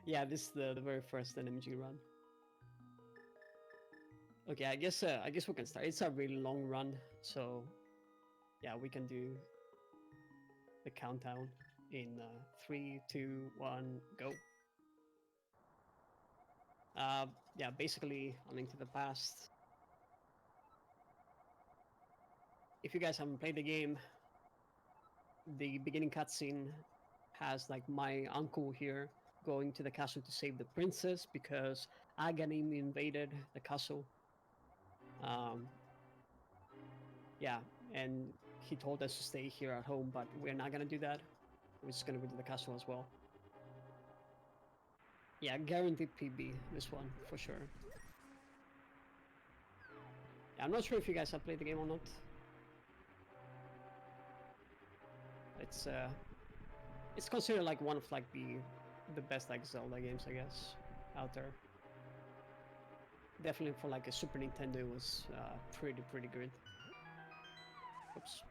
Yeah, this is the very first NMG run. Okay, I guess we can start. It's a really long run, so yeah, we can do the countdown in 3, 2, 1, go. Yeah, basically A Link to the Past. If you guys haven't played the game, the beginning cutscene has like my uncle here going to the castle to save the princess because Aghanim invaded the castle. Yeah, and he told us to stay here at home, but we're not gonna do that. We're just gonna go to the castle as well. Yeah, guaranteed PB, this one, for sure. Yeah, I'm not sure if you guys have played the game or not. It's considered like one of like the best like Zelda games, I guess, out there. Definitely for like a Super Nintendo, it was pretty good. Oops.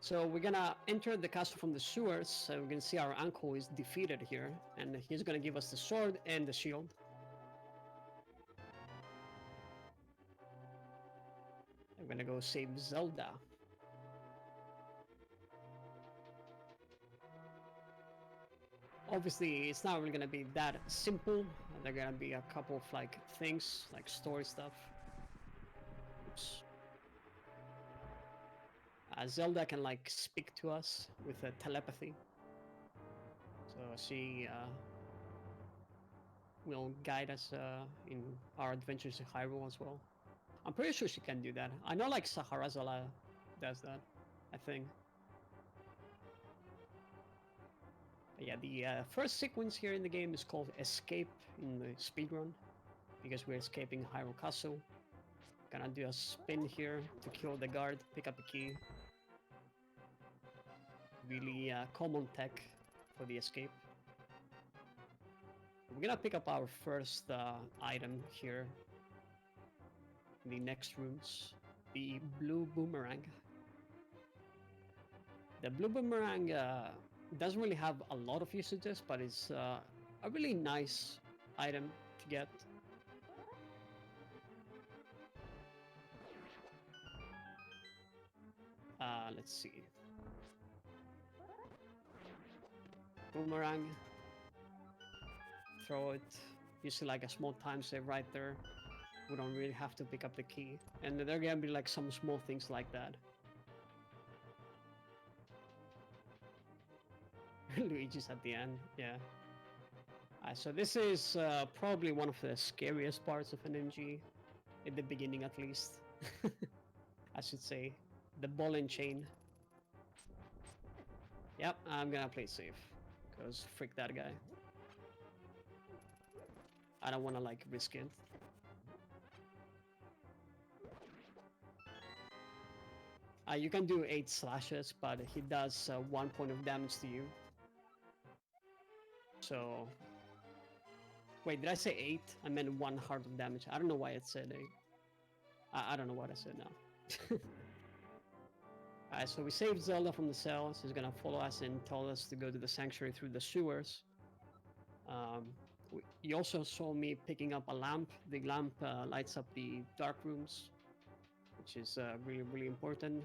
So we're gonna enter the castle from the sewers, so we can see our uncle is defeated here, and he's gonna give us the sword and the shield. I'm gonna go save Zelda. Obviously, it's not really gonna be that simple. There are gonna be a couple of like things, like story stuff. Oops. Zelda can like speak to us with telepathy, so she will guide us in our adventures in Hyrule as well. I'm pretty sure she can do that. I know like Saharazala does that, I think. But yeah, the first sequence here in the game is called Escape in the speedrun, because we're escaping Hyrule Castle. Gonna do a spin here to kill the guard, pick up a key. Really common tech for the escape. We're gonna pick up our first item here in the next rooms, the blue boomerang. The blue boomerang doesn't really have a lot of usages, but it's a really nice item to get. Let's see. Boomerang. Throw it. You see like a small time save right there. We don't really have to pick up the key. And there are gonna be like some small things like that. Luigi's at the end, yeah. So this is probably one of the scariest parts of NMG, in the beginning at least. I should say. The ball and chain. Yep, I'm gonna play safe, because frick that guy. I don't wanna like risk it. You can do 8 slashes, but he does 1 point of damage to you. So... Wait, did I say 8? I meant 1 heart of damage. I don't know why it said 8. I don't know what I said now. Alright, so we saved Zelda from the cells. He's gonna follow us and tell us to go to the sanctuary through the sewers. You also saw me picking up a lamp. The lamp lights up the dark rooms, which is really important.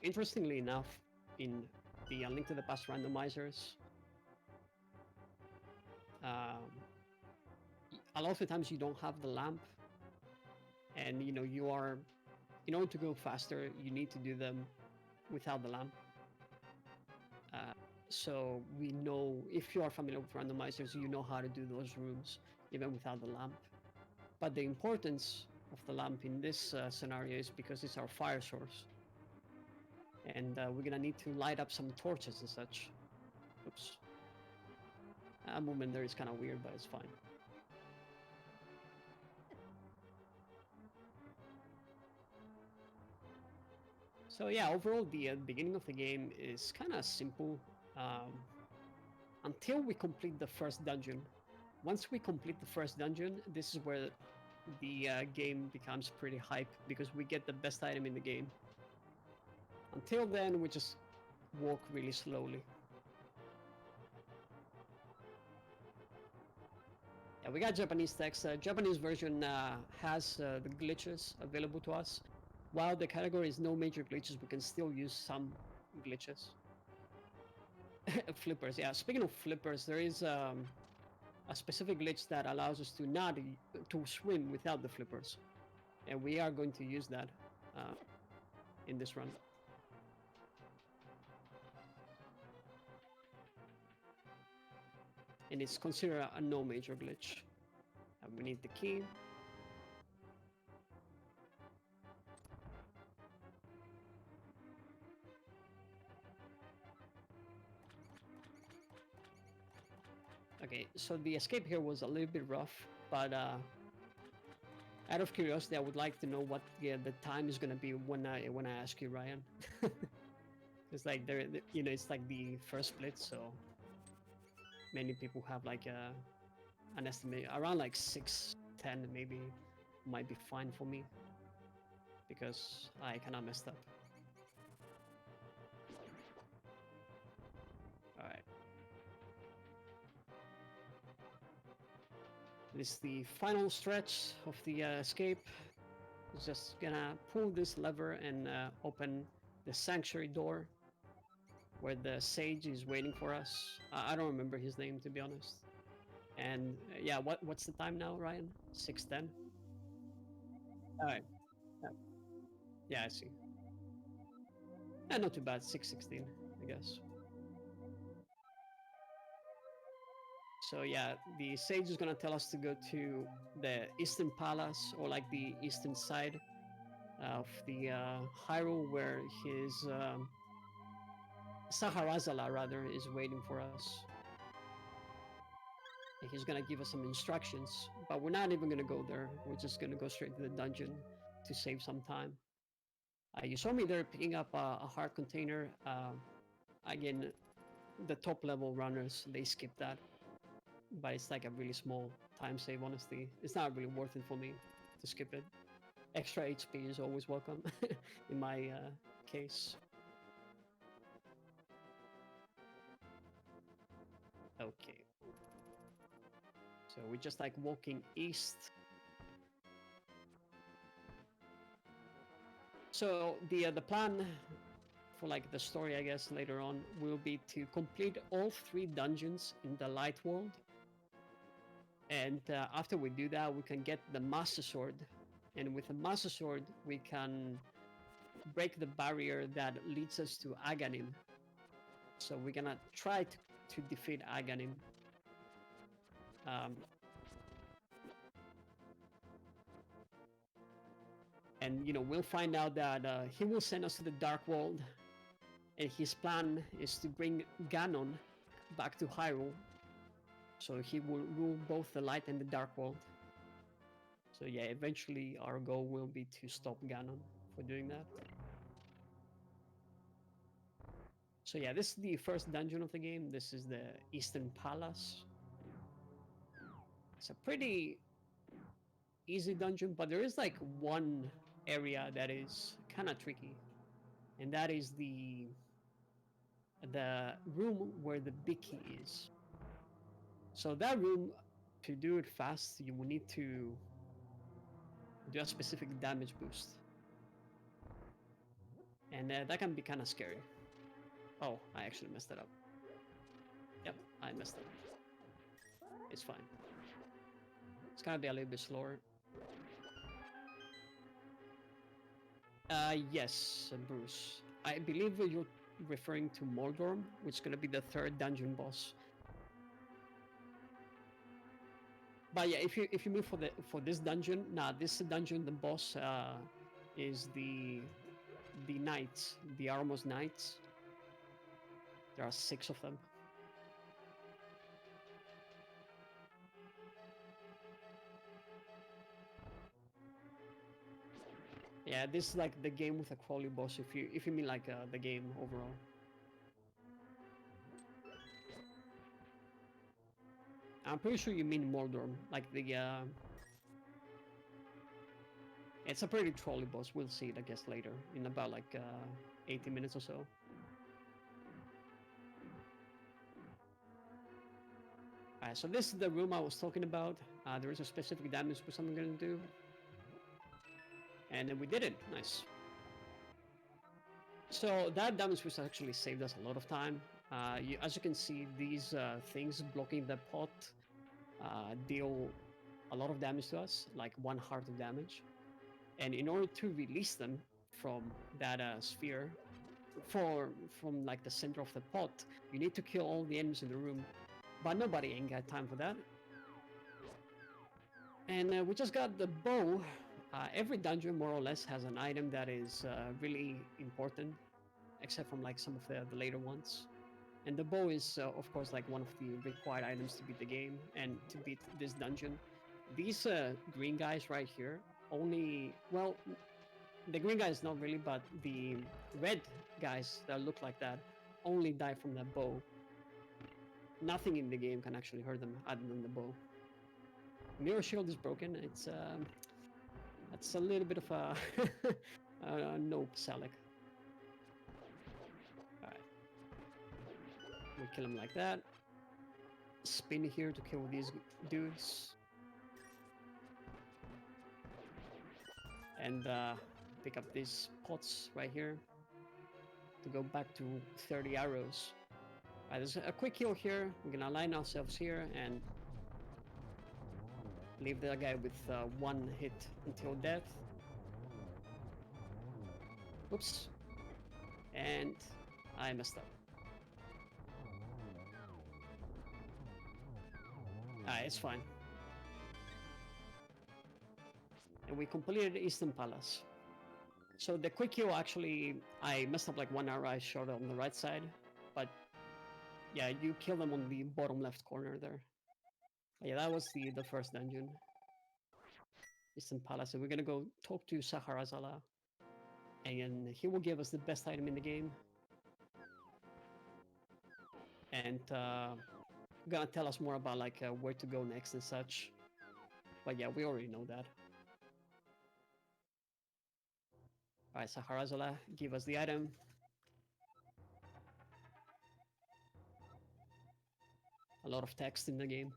Interestingly enough, in the A Link to the Past randomizers, a lot of the times you don't have the lamp, and you know you are, in order to go faster, you need to do them without the lamp. So we know, if you are familiar with randomizers, you know how to do those rooms even without the lamp. But the importance of the lamp in this scenario is because it's our fire source, and we're gonna need to light up some torches and such. Oops. That movement there is kind of weird, but it's fine. So yeah, overall the beginning of the game is kind of simple until we complete the first dungeon. Once we complete the first dungeon, this is where the game becomes pretty hype, because we get the best item in the game. Until then, we just walk really slowly. Yeah, we got Japanese text. Japanese version has the glitches available to us. While the category is no major glitches, we can still use some glitches. Flippers, yeah. Speaking of flippers, there is a specific glitch that allows us to not to swim without the flippers, and we are going to use that in this run. And it's considered a no major glitch. And we need the key. Okay, so the escape here was a little bit rough, but out of curiosity, I would like to know what the time is gonna be when I ask you, Ryan. It's like you know, it's like the first split, so many people have like an estimate around like 6:10 maybe might be fine for me because I kind of messed up. All right. This is the final stretch of the escape. Just gonna pull this lever and open the sanctuary door where the sage is waiting for us. I don't remember his name, to be honest. And yeah, what's the time now, Ryan? 6:10. All right. Yeah, I see. Yeah, not too bad. 6:16, I guess. So yeah, the sage is gonna tell us to go to the Eastern Palace, or like the eastern side of the Hyrule, where his Saharazala rather is waiting for us. And he's gonna give us some instructions, but we're not even gonna go there. We're just gonna go straight to the dungeon to save some time. You saw me there picking up a heart container. Again, the top level runners, they skip that, but it's like a really small time save. Honestly, it's not really worth it for me to skip it. Extra HP is always welcome in my case. Okay, so we're just like walking east. So the plan for like the story, I guess, later on will be to complete all 3 dungeons in the light world, and after we do that, we can get the master sword, and with the master sword we can break the barrier that leads us to Aghanim. So we're gonna try to defeat Aghanim. And you know, we'll find out that he will send us to the Dark World, and his plan is to bring Ganon back to Hyrule, so he will rule both the light and the dark world. So yeah, eventually our goal will be to stop Ganon for doing that. So yeah, this is the first dungeon of the game. This is the Eastern Palace. It's a pretty easy dungeon, but there is like one area that is kind of tricky, and that is the room where the big key is. So that room, to do it fast, you will need to do a specific damage boost, and that can be kind of scary. Oh, I actually messed it up. Yep, I messed up. It's fine. It's gonna be a little bit slower. Yes, Bruce. I believe you're referring to Mordorm, which is gonna be the 3rd dungeon boss. But yeah, if you move for this dungeon, this dungeon, the boss is the knights, the Armos Knights. There are 6 of them. Yeah, this is like the game with a quality boss. If you mean like the game overall. I'm pretty sure you mean Mordorm, like the. It's a pretty trolley boss. We'll see it, I guess, later in about like 80 minutes or so. Alright, so this is the room I was talking about. There is a specific damage boost I'm gonna do. And then we did it. Nice. So that damage boost actually saved us a lot of time. As you can see, these things blocking the pot deal a lot of damage to us, like 1 heart of damage. And in order to release them from that sphere, from like the center of the pot, you need to kill all the enemies in the room. But nobody ain't got time for that. And we just got the bow. Every dungeon more or less has an item that is really important, except from like some of the later ones. And the bow is of course like one of the required items to beat the game and to beat this dungeon. These green guys right here only, well, the green guys not really, but the red guys that look like that only die from that bow. Nothing in the game can actually hurt them other than the bow. Mirror shield is broken. It's that's a little bit of a nope, Salik. Alright. We kill him like that. Spin here to kill these dudes. And pick up these pots right here to go back to 30 arrows. Alright, there's a quick heal here. We're gonna align ourselves here and leave the guy with 1 hit until death. Oops. And I messed up. It's fine. And we completed Eastern Palace. So the quick heal, actually, I messed up like 1 arrow I shot on the right side. But yeah, you kill them on the bottom left corner there. Yeah, that was the first dungeon. Eastern Palace. And we're gonna go talk to Saharazala. And he will give us the best item in the game. And gonna tell us more about like where to go next and such. But yeah, we already know that. Alright, Saharazala, give us the item. A lot of text in the game.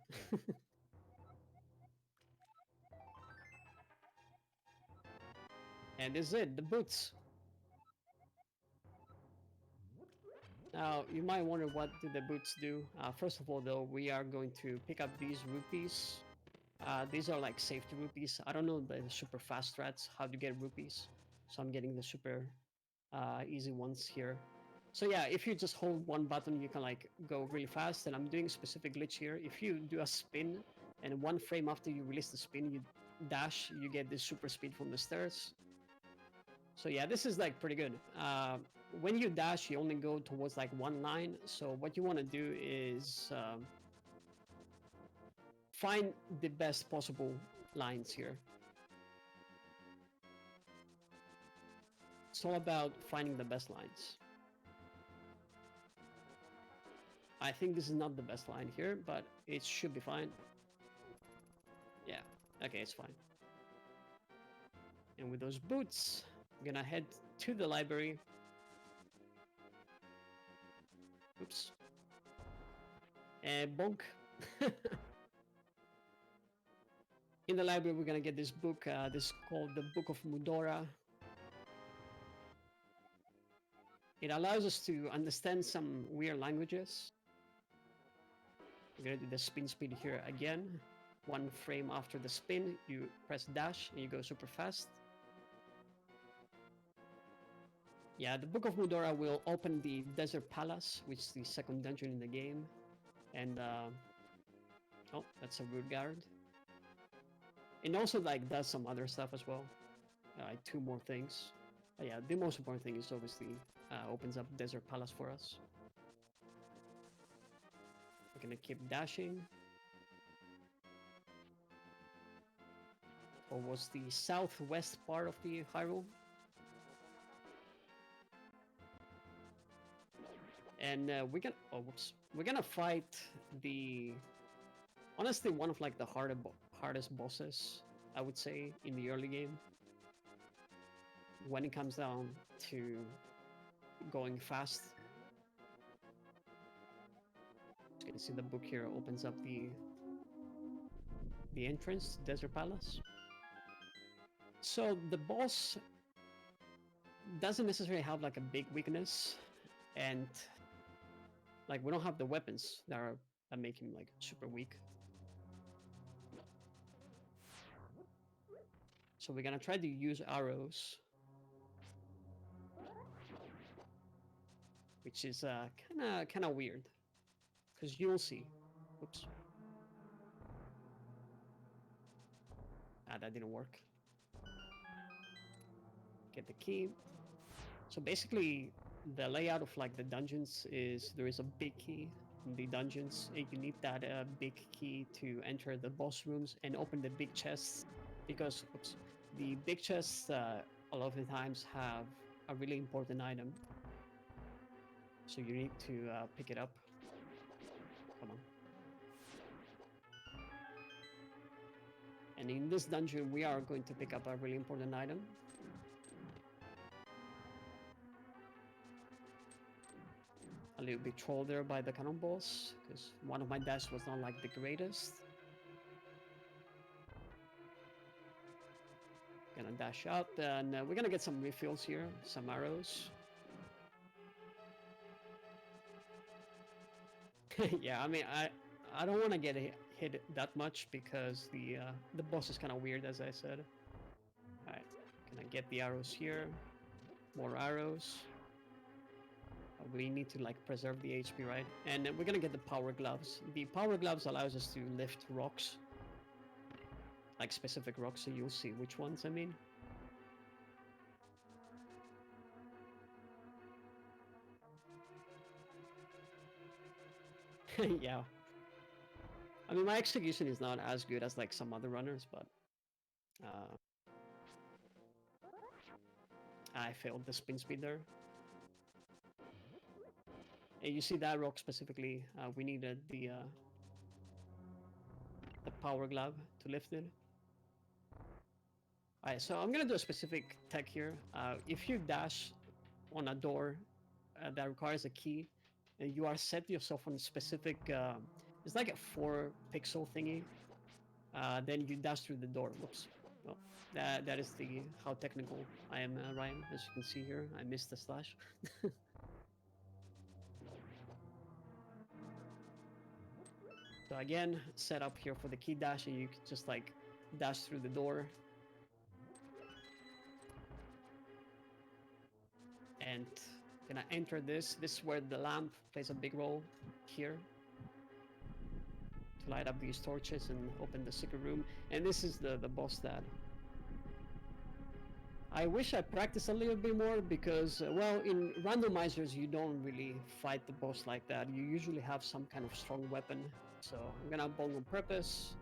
And this is it, the boots. Now, you might wonder what do the boots do. First of all, though, we are going to pick up these rupees. These are like safety rupees. I don't know the super fast strats, how to get rupees. So I'm getting the super easy ones here. So yeah, if you just hold 1 button, you can like go really fast. And I'm doing a specific glitch here. If you do a spin, and 1 frame after you release the spin, you dash, you get this super speed from the stairs. So yeah, this is like pretty good. When you dash, you only go towards like 1 line. So what you want to do is find the best possible lines here. It's all about finding the best lines. I think this is not the best line here, but it should be fine. Yeah, okay, it's fine. And with those boots, I'm gonna head to the library. Oops. And bonk. In the library, we're gonna get this book. This is called the Book of Mudora. It allows us to understand some weird languages. We're gonna do the spin speed here again. 1 frame after the spin, you press dash and you go super fast. Yeah, the Book of Mudora will open the Desert Palace, which is the 2nd dungeon in the game. And oh, that's a rude guard. It also like does some other stuff as well. 2 more things. But yeah, the most important thing is obviously opens up Desert Palace for us. We're gonna keep dashing. Towards the southwest part of the Hyrule. And we're gonna, oh whoops, we're gonna fight the, honestly, one of like the hardest bosses, I would say, in the early game. When it comes down to going fast. You can see the book here opens up the entrance to Desert Palace. So the boss doesn't necessarily have like a big weakness, and like we don't have the weapons that make him like super weak. So we're gonna try to use arrows, which is kind of weird, because you'll see. Oops. That didn't work. Get the key. So basically, the layout of like the dungeons is there is a big key in the dungeons, and you need that big key to enter the boss rooms and open the big chests, because oops, the big chests a lot of the times have a really important item. So you need to pick it up. Come on. And in this dungeon, we are going to pick up a really important item. A little bit trolled there by the cannonballs, because one of my dashes was not like the greatest. Gonna dash up, and we're gonna get some refills here, some arrows. Yeah, I mean, I don't want to get hit that much because the boss is kind of weird, as I said. All right, gonna get the arrows here, more arrows. We need to like preserve the HP, right? And we're gonna get the power gloves. The power gloves allows us to lift rocks, like specific rocks, so you'll see which ones I mean. Yeah. I mean, my execution is not as good as like some other runners, but I failed the spin speed there. And you see that rock specifically, we needed the power glove to lift it. Alright, so I'm gonna do a specific tech here. If you dash on a door that requires a key, and you are set yourself on a specific, it's like a 4 pixel thingy, then you dash through the door. Whoops. Well, that is the how technical I am, Ryan. As you can see here, I missed the slash. So again, set up here for the key dash, and you can just like dash through the door. And gonna enter this. This is where the lamp plays a big role here. To light up these torches and open the secret room. And this is the boss that I wish I practiced a little bit more, because, well, in randomizers, you don't really fight the boss like that. You usually have some kind of strong weapon. So I'm gonna bong on purpose.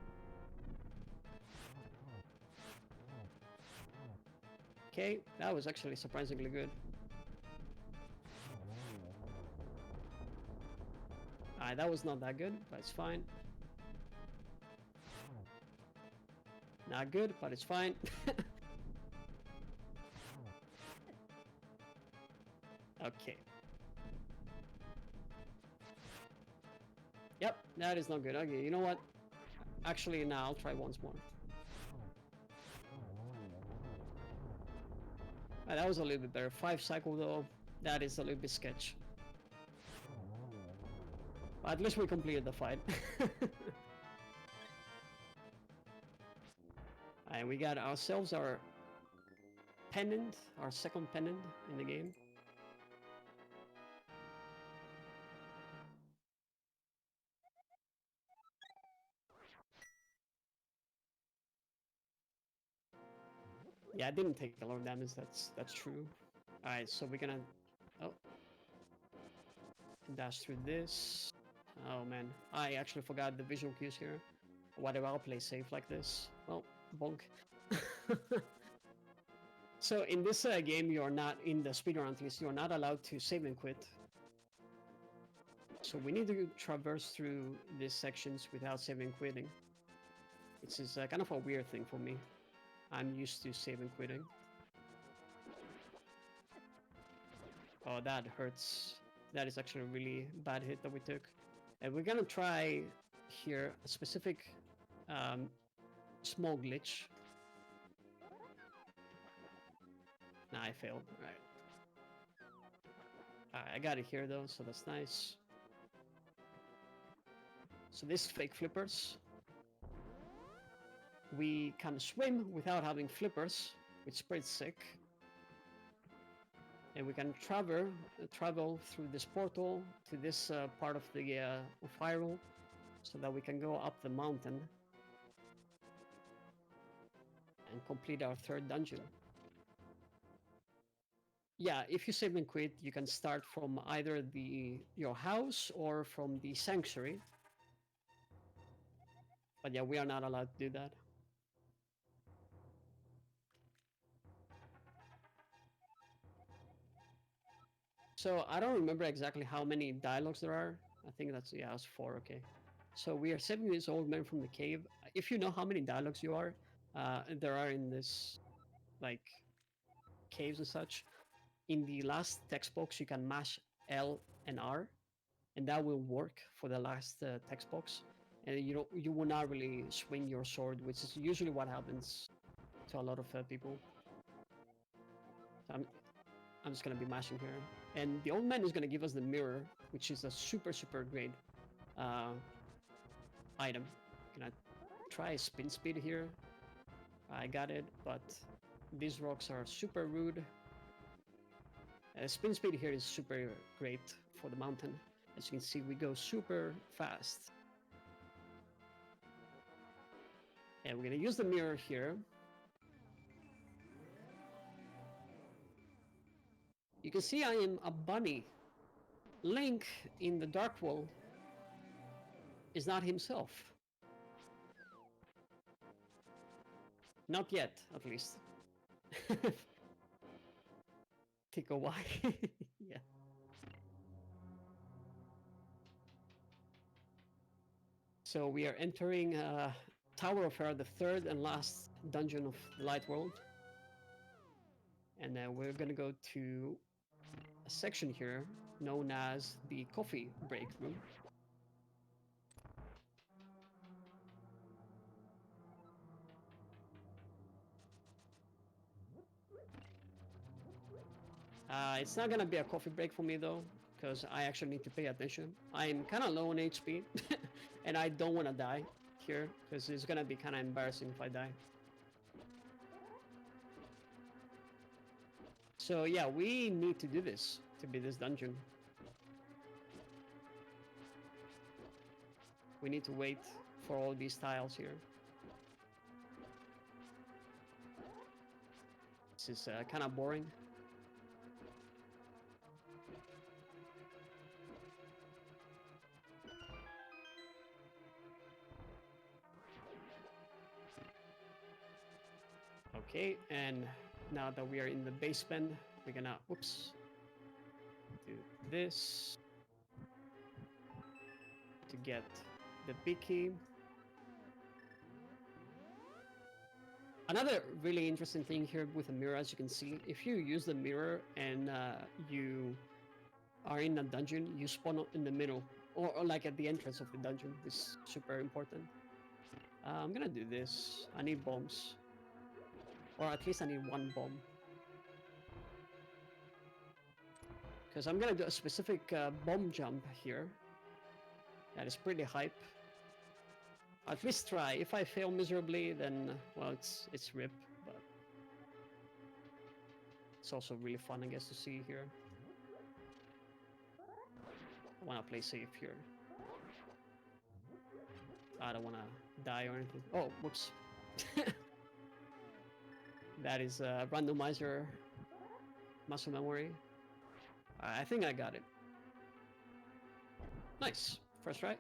Okay, that was actually surprisingly good. That was not that good, but it's fine. Not good, but it's fine. Okay. Yep, that is not good. Okay, you know what? Actually, now I'll try once more. That was a little bit better. 5 cycle though, that is a little bit sketch. But at least we completed the fight. And we got ourselves our pendant, our second pendant in the game. Yeah, I didn't take a lot of damage, that's true. Alright, so we're gonna dash through this. Oh man, I actually forgot the visual cues here. Whatever, I'll play safe like this. Well, bonk. So in this game, you're not, in the speedrun at least, you're not allowed to save and quit. So we need to traverse through these sections without saving and quitting. It's kind of a weird thing for me. I'm used to save and quitting. Oh, that hurts. That is actually a really bad hit that we took. And we're gonna try here a specific small glitch. Nah, I failed. Alright. Alright, I got it here though, so that's nice. So this fake flippers. We can swim without having flippers, which is pretty sick. And we can travel through this portal to this part of the Hyrule, so that we can go up the mountain and complete our third dungeon. Yeah, if you save and quit, you can start from either your house or from the sanctuary. But yeah, we are not allowed to do that. So I don't remember exactly how many dialogues there are. I think that's, yeah, it's 4, okay. So we are saving this old man from the cave. If you know how many dialogues there are in this, like, caves and such, in the last text box you can mash L and R, and that will work for the last text box. And you will not really swing your sword, which is usually what happens to a lot of people. So I'm just gonna be mashing here. And the old man is gonna give us the mirror, which is a super great item. Can I try spin speed here? I got it, but these rocks are super rude. Spin speed here is super great for the mountain. As you can see, we go super fast. And we're gonna use the mirror here. You can see I am a bunny. Link in the Dark World is not himself. Not yet, at least. Take a while. Yeah. So we are entering Tower of Air, the third and last dungeon of the Light World. And then we're gonna go to a section here known as the coffee break room. It's not gonna be a coffee break for me though, because I actually need to pay attention. I'm kind of low on HP, and I don't want to die here, because it's gonna be kind of embarrassing if I die. So yeah, we need to do this to beat this dungeon. We need to wait for all these tiles here. This is kind of boring. Okay, and now that we are in the basement, we're gonna, whoops, do this to get the big key. Another really interesting thing here with the mirror, as you can see, if you use the mirror and you are in a dungeon, you spawn in the middle, or like at the entrance of the dungeon. This is super important. I'm gonna do this. I need bombs. Or at least I need one bomb. Because I'm gonna do a specific bomb jump here. That is pretty hype. At least try. If I fail miserably, then, well, it's RIP, but it's also really fun, I guess, to see here. I wanna play safe here. I don't wanna die or anything. Oh, whoops. That is a randomizer muscle memory. I think I got it. Nice. First try.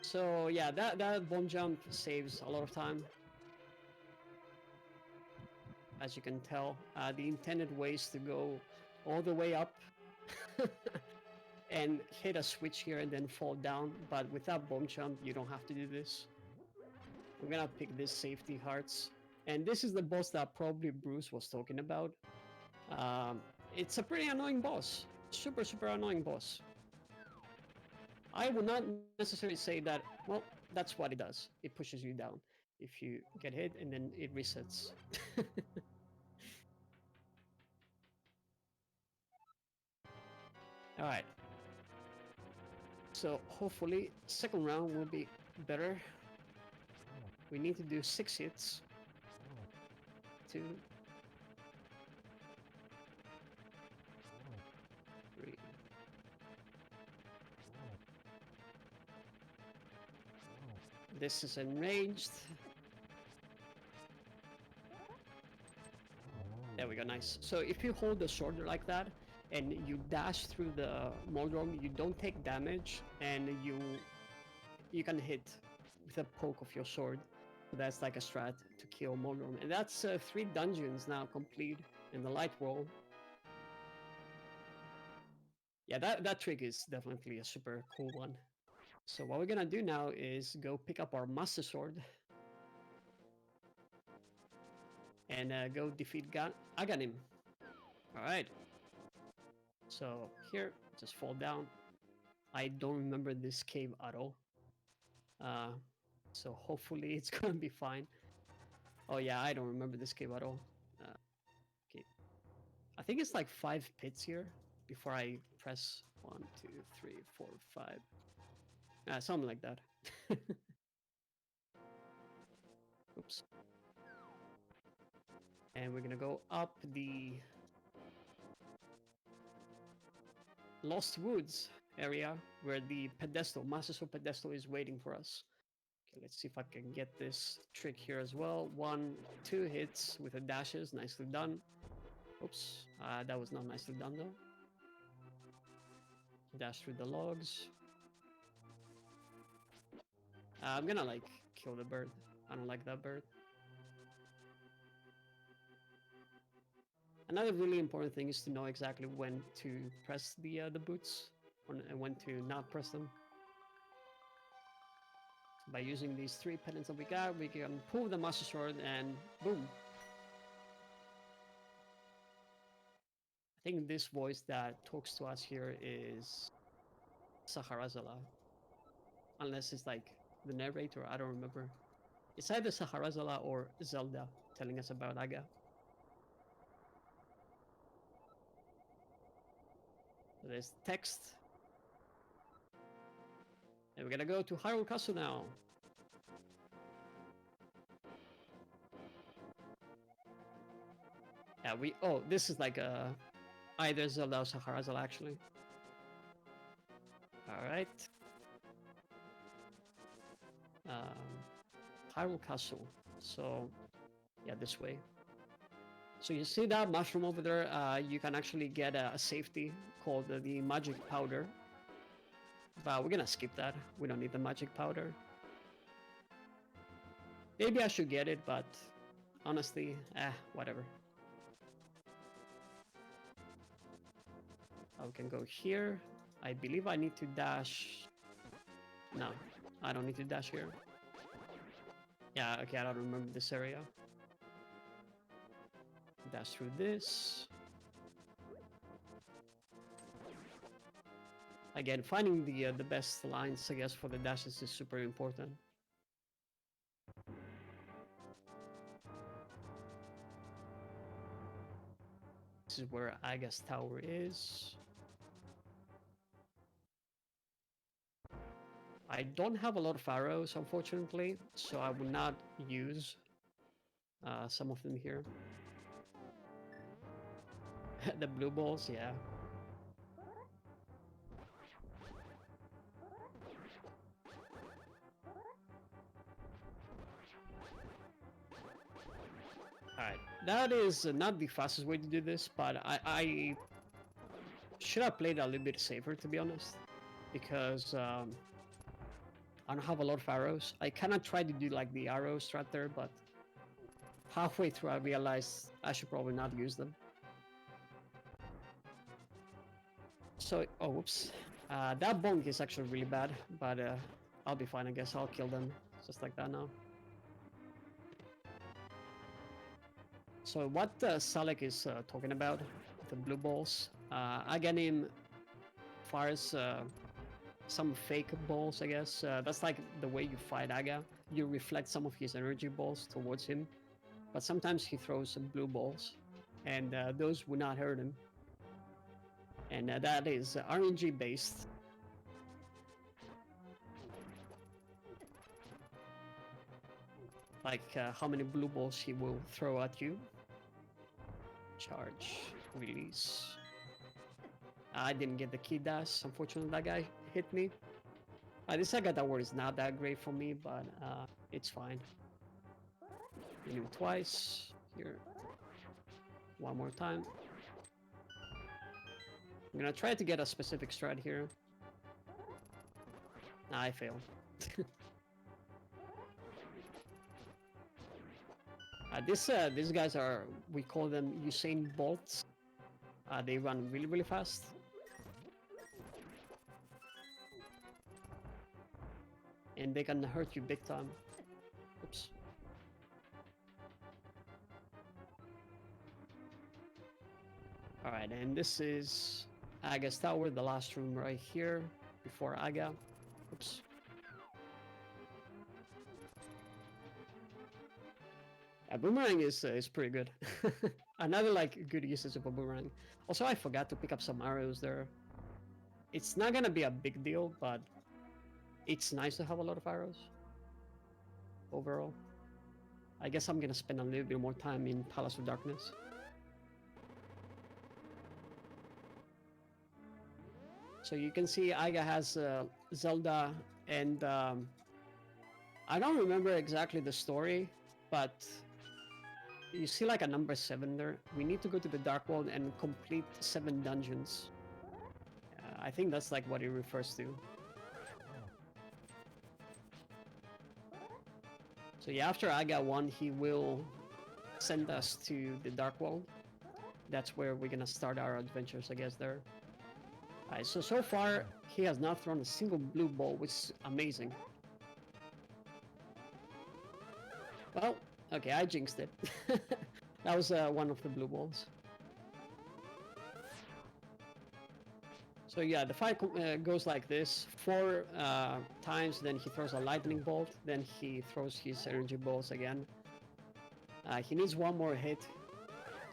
So yeah, that bomb jump saves a lot of time. As you can tell, the intended way is to go all the way up and hit a switch here and then fall down, but with that bomb jump, you don't have to do this. I'm gonna pick this safety hearts. And this is the boss that probably Bruce was talking about. It's a pretty annoying boss. Super annoying boss. I would not necessarily say that, well, that's what it does. It pushes you down if you get hit and then it resets. All right. So hopefully second round will be better. We need to do 6 hits. 2, 3. This is enraged. There we go, nice. So if you hold the sword like that and you dash through the Moldrum, you don't take damage and you can hit with a poke of your sword. So that's like a strat to kill Moldrum. And that's 3 dungeons now complete in the light world. Yeah, that trick is definitely a super cool one. So what we're gonna do now is go pick up our Master Sword and go defeat Aghanim. Alright. So here, just fall down. I don't remember this cave at all. So hopefully it's gonna be fine. Oh yeah, I don't remember this cave at all. Okay. I think it's like 5 pits here before I press 1, 2, 3, 4, 5. Something like that. Oops. And we're gonna go up the Lost Woods area where the pedestal, Master Sword pedestal, is waiting for us. Okay, let's see if I can get this trick here as well. 1, 2 hits with the dashes, nicely done. Oops, that was not nicely done though. Dash through the logs. I'm gonna like kill the bird. I don't like that bird. Another really important thing is to know exactly when to press the boots and when to not press them. By using these 3 pendants that we got, we can pull the Master Sword and boom. I think this voice that talks to us here is Saharazala. Unless it's like the narrator, I don't remember. It's either Saharazala or Zelda telling us about Aga. So there's text. And we're gonna go to Hyrule Castle now. Yeah, this is like either Zelda or Saharazala actually. Alright. Hyrule Castle. So, yeah, this way. So you see that mushroom over there? You can actually get a safety called the magic powder. But we're gonna skip that. We don't need the magic powder. Maybe I should get it, but honestly, whatever. I can go here. I believe I need to dash. No, I don't need to dash here. Yeah, okay, I don't remember this area. Dash through this. Again, finding the best lines, I guess, for the dashes is super important. This is where Aga's tower is. I don't have a lot of arrows, unfortunately, so I will not use some of them here. The blue balls, yeah. Alright, that is not the fastest way to do this, but I should have played a little bit safer, to be honest, because I don't have a lot of arrows. I cannot try to do like the arrow strat there, but halfway through I realized I should probably not use them. So, oh, whoops. That bonk is actually really bad, but I'll be fine, I guess. I'll kill them just like that now. So what Salek is talking about, the blue balls, Aghanim fires some fake balls, I guess. That's like the way you fight Aga. You reflect some of his energy balls towards him, but sometimes he throws some blue balls, and those would not hurt him. And that is RNG based. Like how many blue balls he will throw at you. Charge, release. I didn't get the key dash. Unfortunately, that guy hit me. This Saga Tower is not that great for me, but it's fine. Hit him twice. Here. One more time. I'm gonna try to get a specific strat here. Nah, I failed. These guys are, we call them Usain Bolts. They run really, really fast. And they can hurt you big time. Oops. Alright, and this is Aga's tower, the last room right here, before Aga. Oops. Boomerang is pretty good. Another like good usage of a boomerang. Also, I forgot to pick up some arrows there. It's not gonna be a big deal, but it's nice to have a lot of arrows. Overall, I guess I'm gonna spend a little bit more time in Palace of Darkness. So you can see Aga has Zelda, and I don't remember exactly the story, but you see like a number 7 there. We need to go to the Dark World and complete 7 dungeons. I think that's like what it refers to. So yeah, after Aga 1, he will send us to the Dark World. That's where we're gonna start our adventures, I guess, there. Alright, so far, he has not thrown a single blue ball, which is amazing. Well, okay, I jinxed it. That was one of the blue balls. So yeah, the fight goes like this. 4 times, then he throws a lightning bolt, then he throws his energy balls again. He needs one more hit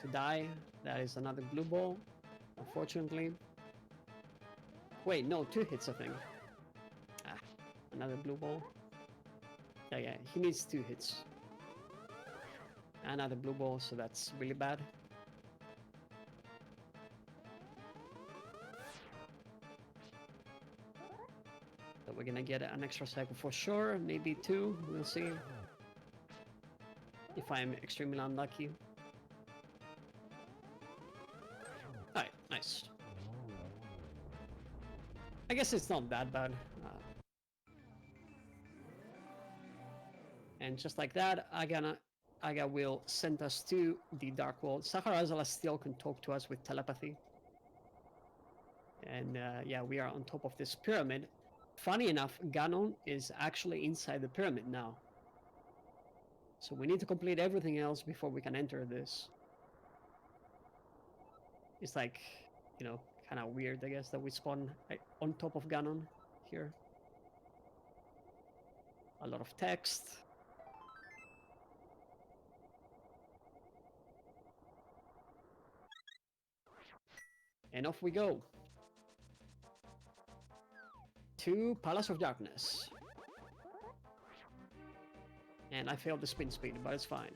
to die. That is another blue ball, unfortunately. Wait, no, 2 hits, I think. Another blue ball. Yeah, he needs 2 hits. Another blue ball, so that's really bad. So we're gonna get an extra cycle for sure, maybe 2, we'll see. If I'm extremely unlucky. Alright, nice. I guess it's not that bad. And just like that, Aga will send us to the Dark World. Sahara still can talk to us with telepathy. And yeah, we are on top of this pyramid. Funny enough, Ganon is actually inside the pyramid now. So we need to complete everything else before we can enter this. It's like, you know, kind of weird, I guess, that we spawn on top of Ganon here. A lot of text. And off we go. To Palace of Darkness. And I failed the spin speed, but it's fine.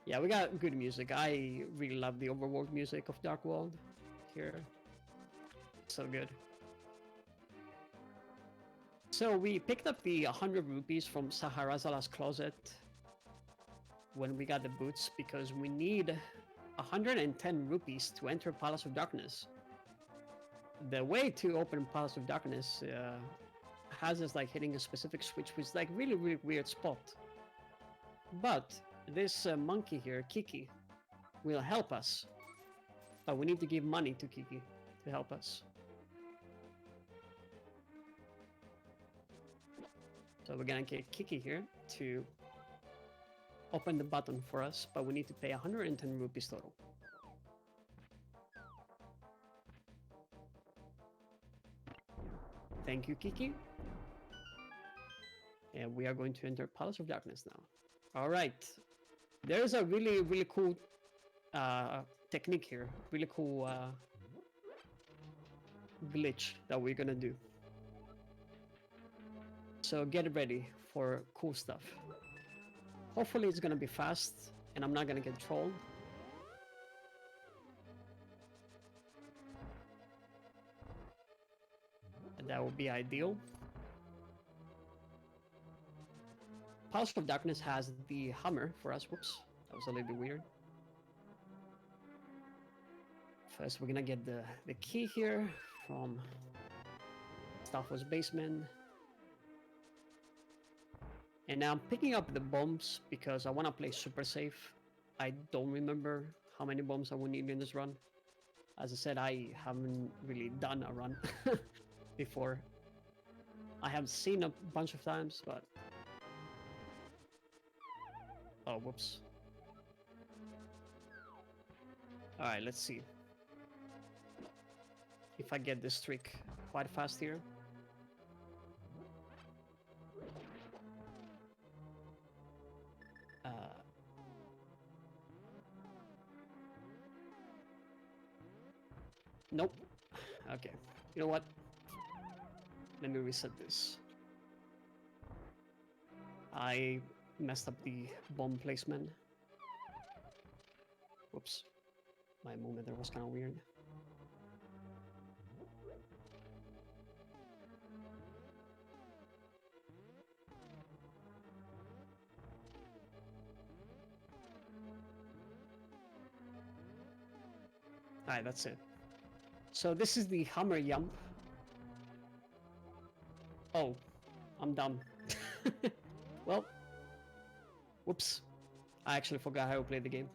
Yeah, we got good music. I really love the overworld music of Dark World here. So good. So we picked up the 100 rupees from Saharazala's closet when we got the boots, because we need 110 rupees to enter Palace of Darkness. The way to open Palace of Darkness has us like hitting a specific switch, which is like really, really weird spot. But this monkey here, Kiki, will help us. But we need to give money to Kiki to help us. So we're gonna get Kiki here to open the button for us, but we need to pay 110 rupees total. Thank you, Kiki. And we are going to enter Palace of Darkness now. All right. There's a really cool technique here. Really cool glitch that we're gonna do. So get ready for cool stuff. Hopefully it's gonna be fast and I'm not gonna get trolled. And that would be ideal. Palace of Darkness has the hammer for us. Whoops, that was a little bit weird. First, we're gonna get the key here from Stafford's basement. And now I'm picking up the bombs because I want to play super safe. I don't remember how many bombs I will need in this run. As I said, I haven't really done a run before. I have seen a bunch of times, but... Oh, whoops. Alright, let's see if I get this trick quite fast here. Nope. Okay. You know what? Let me reset this. I messed up the bomb placement. Whoops. My movement there was kind of weird. Alright, that's it. So this is the hammer jump. Oh, I'm dumb. Well, whoops. I actually forgot how to play the game.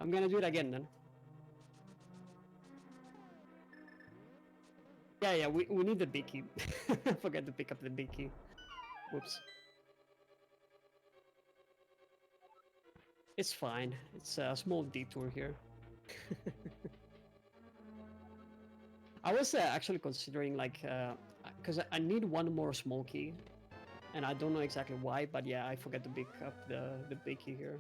I'm gonna do it again then. Yeah, we need the big key. I forgot to pick up the big key. Whoops. It's fine. It's a small detour here. I was actually considering like, because I need one more small key, and I don't know exactly why, but yeah, I forgot to pick up the big key here.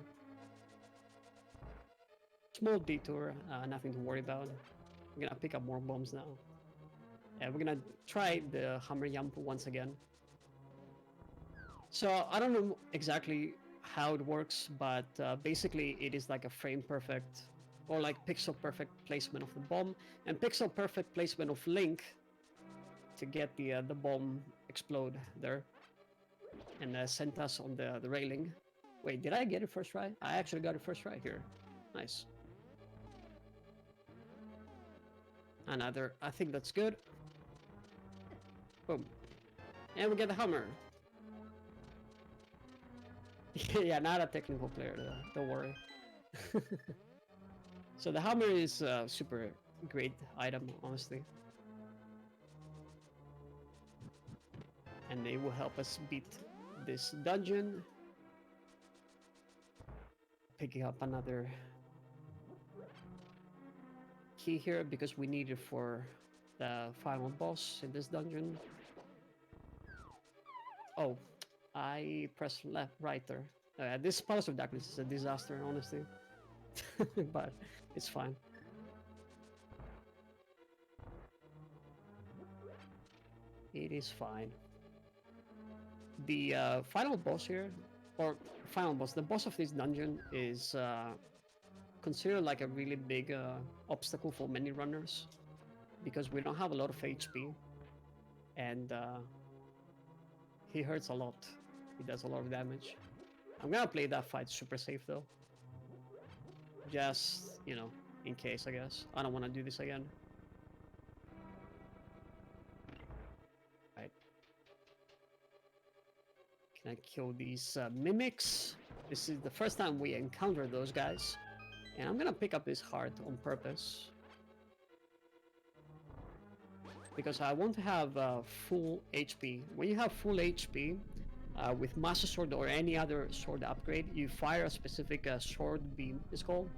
Small detour, nothing to worry about. I'm gonna pick up more bombs now. And we're gonna try the hammer jump once again. So I don't know exactly how it works, but basically it is like a frame perfect or like pixel perfect placement of the bomb and pixel perfect placement of Link to get the bomb explode there and sent us on the railing. Wait, did I get it first try? I actually got it first try here. Nice. Another, I think that's good. Boom. And we get the hammer. Yeah, not a technical player, don't worry. So the hammer is a super great item, honestly. And they will help us beat this dungeon. Picking up another key here because we need it for the final boss in this dungeon. Oh, I pressed left, right there. This Palace of Darkness is a disaster, honestly. But it's fine. It is fine. The final boss here, or final boss, the boss of this dungeon is considered like a really big obstacle for many runners because we don't have a lot of HP and he hurts a lot. He does a lot of damage. I'm gonna play that fight super safe though. Just, you know, in case, I guess. I don't want to do this again. Right. Can I kill these mimics? This is the first time we encounter those guys. And I'm gonna pick up this heart on purpose. Because I want to have full HP. When you have full HP, with Master Sword or any other sword upgrade, you fire a specific sword beam, it's called.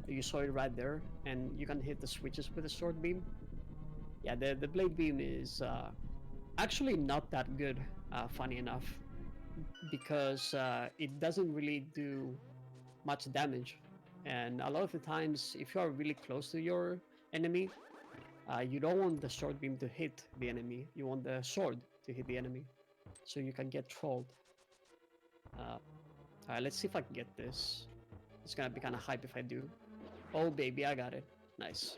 You saw it right there, and you can hit the switches with the sword beam. Yeah, the blade beam is actually not that good, funny enough, because it doesn't really do much damage. And a lot of the times, if you are really close to your enemy, you don't want the sword beam to hit the enemy. You want the sword to hit the enemy, so you can get trolled. Alright, let's see if I can get this. It's gonna be kind of hype if I do. Oh baby, I got it. Nice.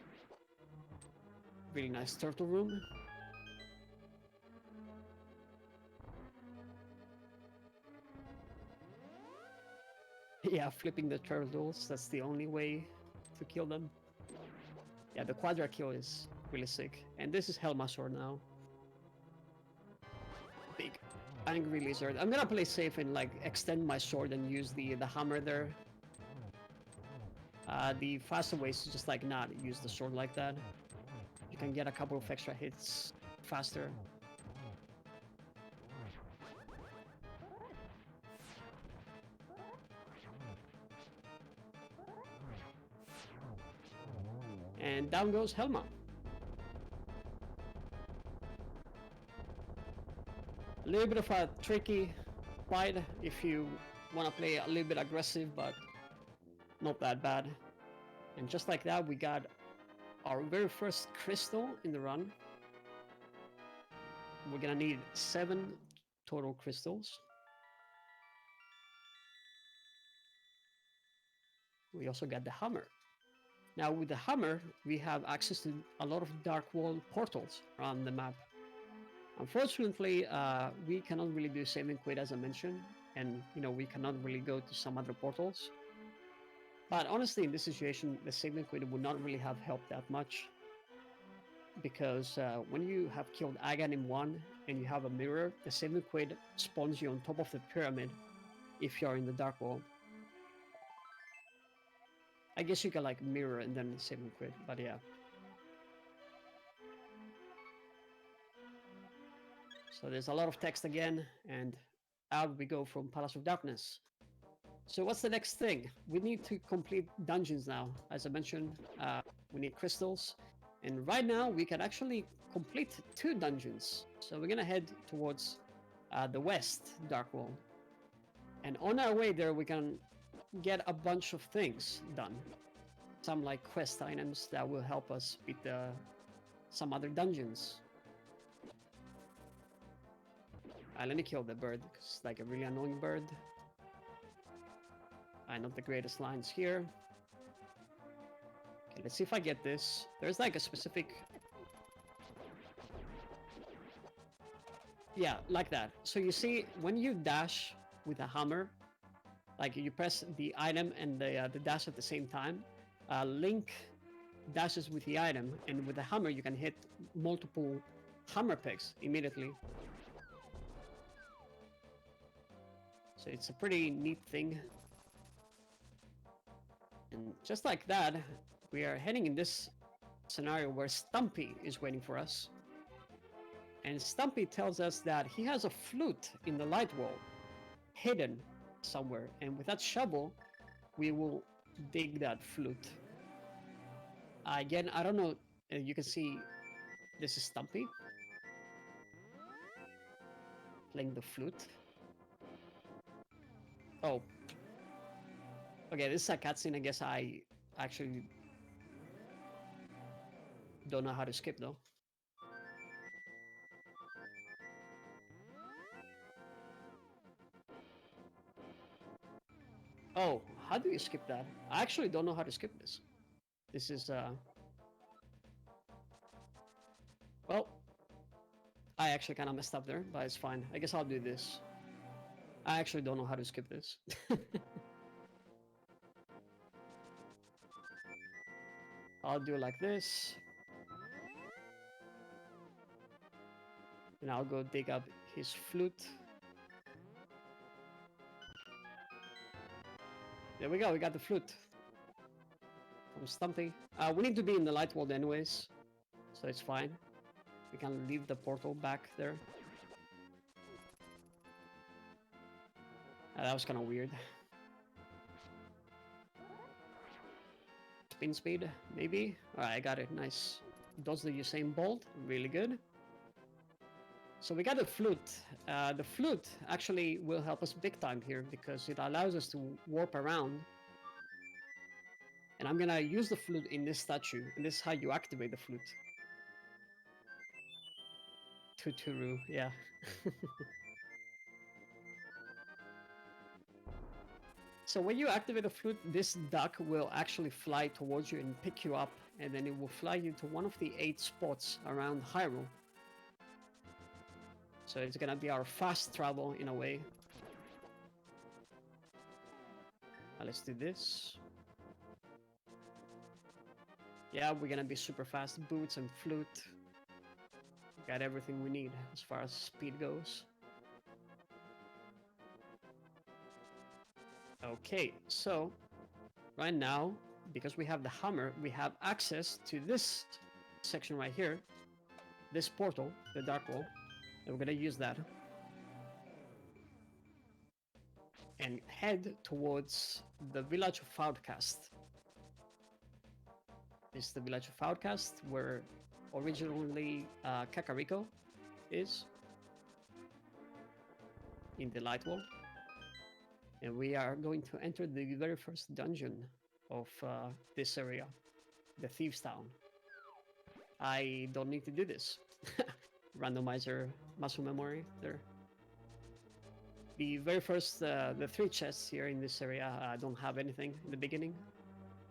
Really nice turtle room. Yeah, flipping the turtles, that's the only way to kill them. Yeah, the quadra kill is really sick. And this is Helma's sword now. Big angry lizard. I'm gonna play safe and like extend my sword and use the hammer there. The faster way is to just like not use the sword like that. You can get a couple of extra hits faster. And down goes Helma. A little bit of a tricky fight if you want to play a little bit aggressive, but not that bad. And just like that, we got our very first crystal in the run. We're gonna need 7 total crystals. We also got the hammer. Now with the hammer, we have access to a lot of dark wall portals around the map. Unfortunately, we cannot really do save and quit as I mentioned, and we cannot really go to some other portals. But honestly, in this situation, the save and quit would not really have helped that much, because when you have killed Agan in 1 and you have a mirror, the save and quit spawns you on top of the pyramid if you're in the dark wall. I guess you can like mirror and then save and quit, but yeah. So there's a lot of text again, and out we go from Palace of Darkness. So what's the next thing? We need to complete dungeons now. As I mentioned, we need crystals. And right now, we can actually complete 2 dungeons. So we're gonna head towards the west Dark Wall. And on our way there, we can get a bunch of things done. Some like quest items that will help us beat some other dungeons. Let me kill the bird, because it's like a really annoying bird. Not the greatest lines here. Okay, let's see if I get this. There's like a specific... Yeah, like that. So you see, when you dash with a hammer, like you press the item and the dash at the same time, Link dashes with the item, and with the hammer you can hit multiple hammer pegs immediately. So it's a pretty neat thing. And just like that, we are heading in this scenario where Stumpy is waiting for us. And Stumpy tells us that he has a flute in the light wall, hidden somewhere. And with that shovel, we will dig that flute. Again, I don't know, you can see this is Stumpy playing the flute. Oh. Okay, this is a cutscene. I guess I actually don't know how to skip though. Oh, how do you skip that? I actually don't know how to skip this. This is well, I actually kind of messed up there, but it's fine. I guess I'll do this. I actually don't know how to skip this. I'll do it like this. And I'll go dig up his flute. There we go, we got the flute. From Stumpy. We need to be in the light world anyways, so it's fine. We can leave the portal back there. That was kind of weird. spin speed, maybe. Alright, I got it. Nice. Does the Usain Bolt. Really good. So we got the flute. The flute actually will help us big time here because it allows us to warp around. And I'm gonna use the flute in this statue, and this is how you activate the flute. Tuturu, yeah. So when you activate the flute, this duck will actually fly towards you and pick you up, and then it will fly you to one of the 8 spots around Hyrule. So it's gonna be our fast travel in a way. Let's do this. Yeah, we're gonna be super fast. Boots and flute. Got everything we need as far as speed goes. Okay, so right now, because we have the hammer, we have access to this section right here, this portal, the dark wall, and we're gonna use that and head towards the village of Outcast. This is the village of Outcast, where originally Kakariko is in the light wall. And we are going to enter the very first dungeon of this area, the Thieves' Town. I don't need to do this. Randomizer muscle memory there. The very first, the 3 chests here in this area don't have anything in the beginning.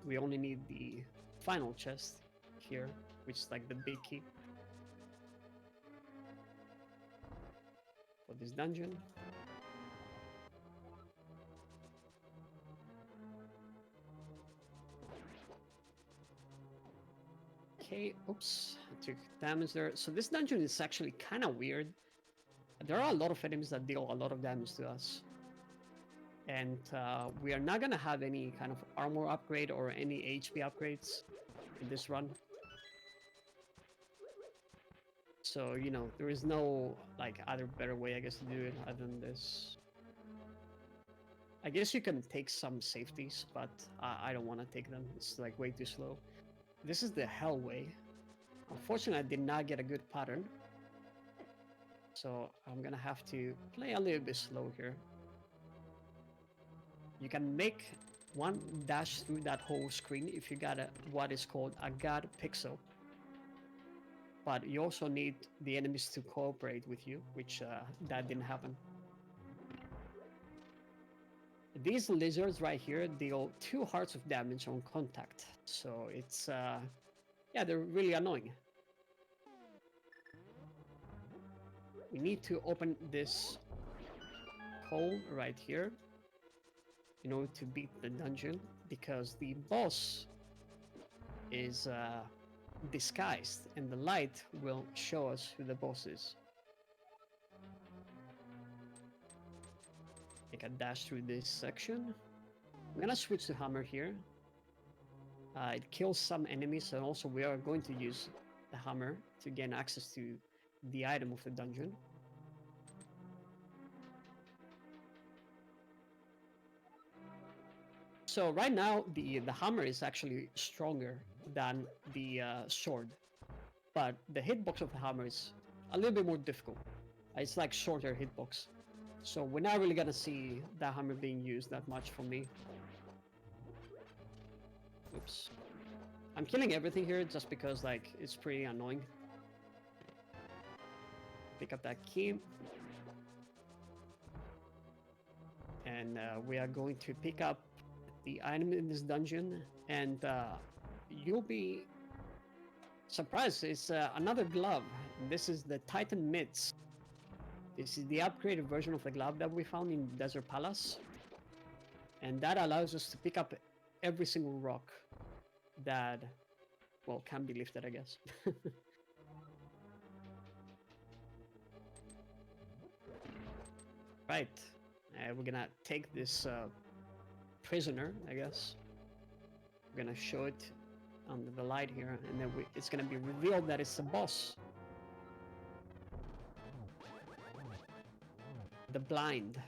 We only need the final chest here, which is like the big key for this dungeon. Okay, oops, I took damage there. So this dungeon is actually kind of weird. There are a lot of enemies that deal a lot of damage to us. And we are not gonna have any kind of armor upgrade or any HP upgrades in this run. So, you know, there is no, like, other better way, I guess, to do it other than this. I guess you can take some safeties, but I don't want to take them. It's, like, way too slow. This is the Hell Way. Unfortunately, I did not get a good pattern. So I'm gonna have to play a little bit slow here. You can make one dash through that whole screen if you got what is called a God Pixel. But you also need the enemies to cooperate with you, which that didn't happen. These lizards right here deal 2 hearts of damage on contact. So it's, yeah, they're really annoying. We need to open this hole right here in order to beat the dungeon, because the boss is disguised and the light will show us who the boss is. Make a dash through this section. I'm gonna switch to hammer here. It kills some enemies, and also we are going to use the hammer to gain access to the item of the dungeon. So right now the hammer is actually stronger than the sword, but the hitbox of the hammer is a little bit more difficult. It's like shorter hitbox, so we're not really gonna see the hammer being used that much for me. Oops. I'm killing everything here just because, like, it's pretty annoying. Pick up that key. And we are going to pick up the item in this dungeon, and you'll be surprised. It's another glove. This is the Titan Mitts. This is the upgraded version of the glove that we found in Desert Palace, and that allows us to pick up every single rock that, well, can be lifted, I guess. Right, we're gonna take this prisoner, I guess. We're gonna show it under the light here, and then it's gonna be revealed that it's a boss. The Blind.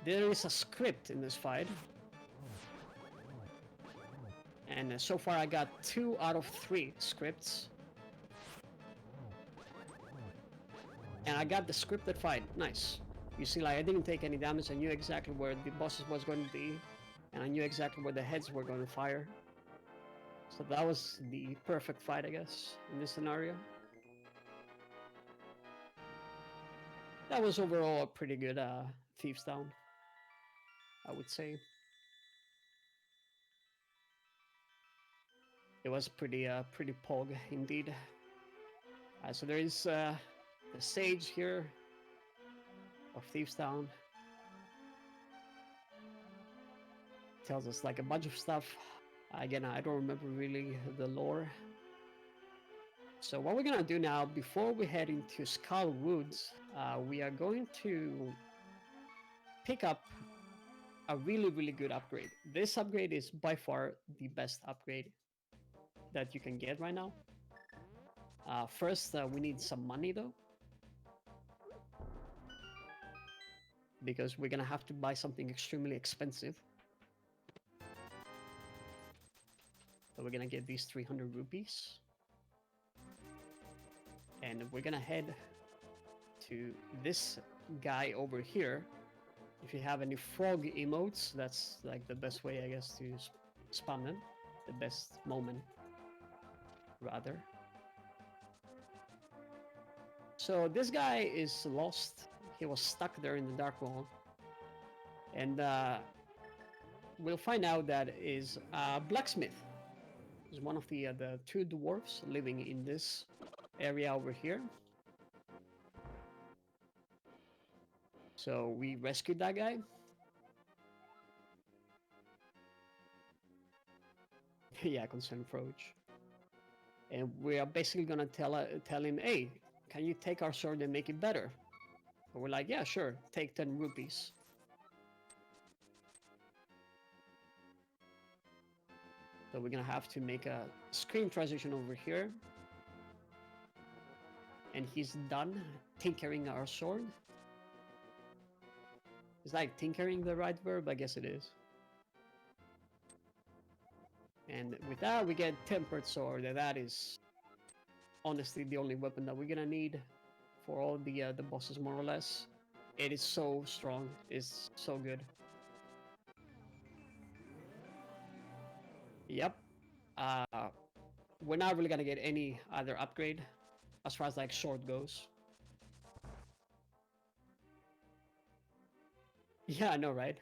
There is a script in this fight, And so far I got 2 out of 3 scripts. And I got the scripted fight. Nice. You see, like, I didn't take any damage. I knew exactly where the bosses was going to be. And I knew exactly where the heads were going to fire. So that was the perfect fight, I guess, in this scenario. That was overall a pretty good Thieves Town, I would say. It was pretty pog indeed. So there is the sage here of Thieves Town. Tells us like a bunch of stuff. Again, I don't remember really the lore. So what we're gonna do now, before we head into Skull Woods, we are going to pick up a really good upgrade. This upgrade is by far the best upgrade that you can get right now. First, we need some money though, because we're gonna have to buy something extremely expensive. So we're gonna get these 300 rupees. And we're gonna head to this guy over here. If you have any frog emotes, that's like the best way, I guess, to spam them. The best moment, rather. So this guy is lost. He was stuck there in the dark wall. And we'll find out that is a blacksmith. He's one of the 2 dwarves living in this area over here. So we rescued that guy. Yeah, concern Froge. And we are basically gonna tell him, hey, can you take our sword and make it better? And we're like, yeah, sure, take 10 rupees. So we're gonna have to make a screen transition over here. And he's done tinkering our sword. Is like tinkering the right verb? I guess it is. And with that, we get Tempered Sword. That is honestly the only weapon that we're gonna need for all the bosses, more or less. It is so strong. It's so good. Yep. We're not really gonna get any other upgrade as far as like sword goes. Yeah, I know, right?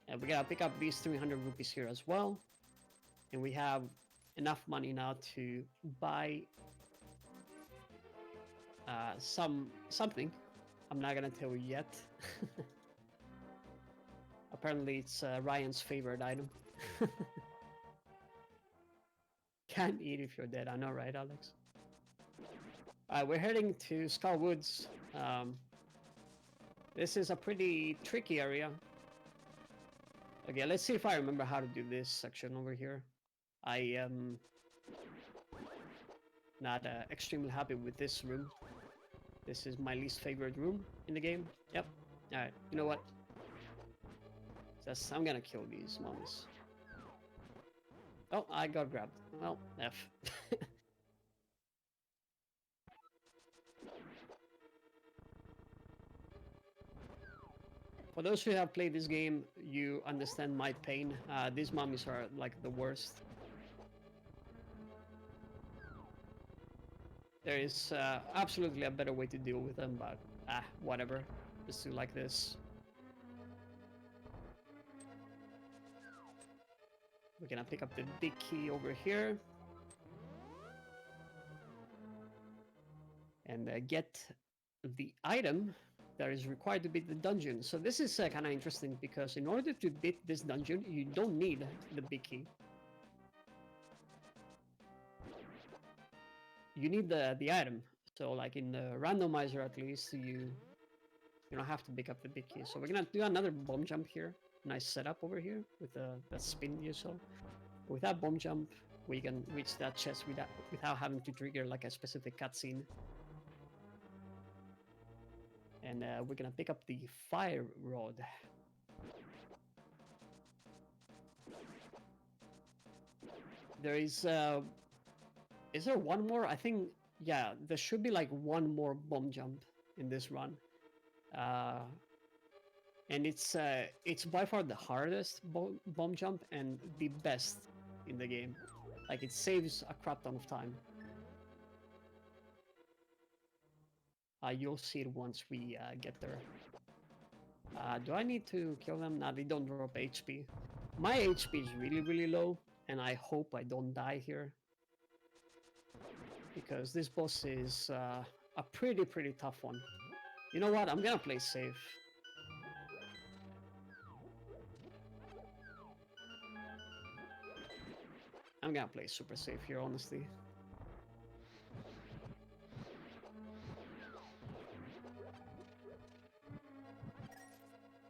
And we gotta pick up these 300 rupees here as well. And we have enough money now to buy something. I'm not gonna tell you yet. Apparently it's Ryan's favorite item. Can't eat if you're dead. I know, right, Alex? We're heading to Skull Woods. This is a pretty tricky area. Okay, let's see if I remember how to do this section over here. I am not extremely happy with this room. This is my least favorite room in the game. Yep. Alright, you know what? Just, I'm gonna kill these mummies. Oh, I got grabbed. Well, F. For those who have played this game, you understand my pain. These mummies are like the worst. There is absolutely a better way to deal with them, but whatever. Just do like this. We're gonna pick up the big key over here. And get the item that is required to beat the dungeon. So this is kind of interesting because in order to beat this dungeon, you don't need the big key. You need the item. So like in the randomizer, at least you don't have to pick up the big key. So we're gonna do another bomb jump here. Nice setup over here with that spin you saw. With that bomb jump, we can reach that chest without having to trigger like a specific cutscene. And we're gonna pick up the fire rod. There is there one more? I think, yeah, there should be like one more bomb jump in this run. And it's by far the hardest bomb jump and the best in the game. Like, it saves a crap ton of time. You'll see it once we get there. Do I need to kill them? Nah, they don't drop HP. My HP is really, really low, and I hope I don't die here. Because this boss is a pretty tough one. You know what? I'm gonna play safe. I'm gonna play super safe here, honestly.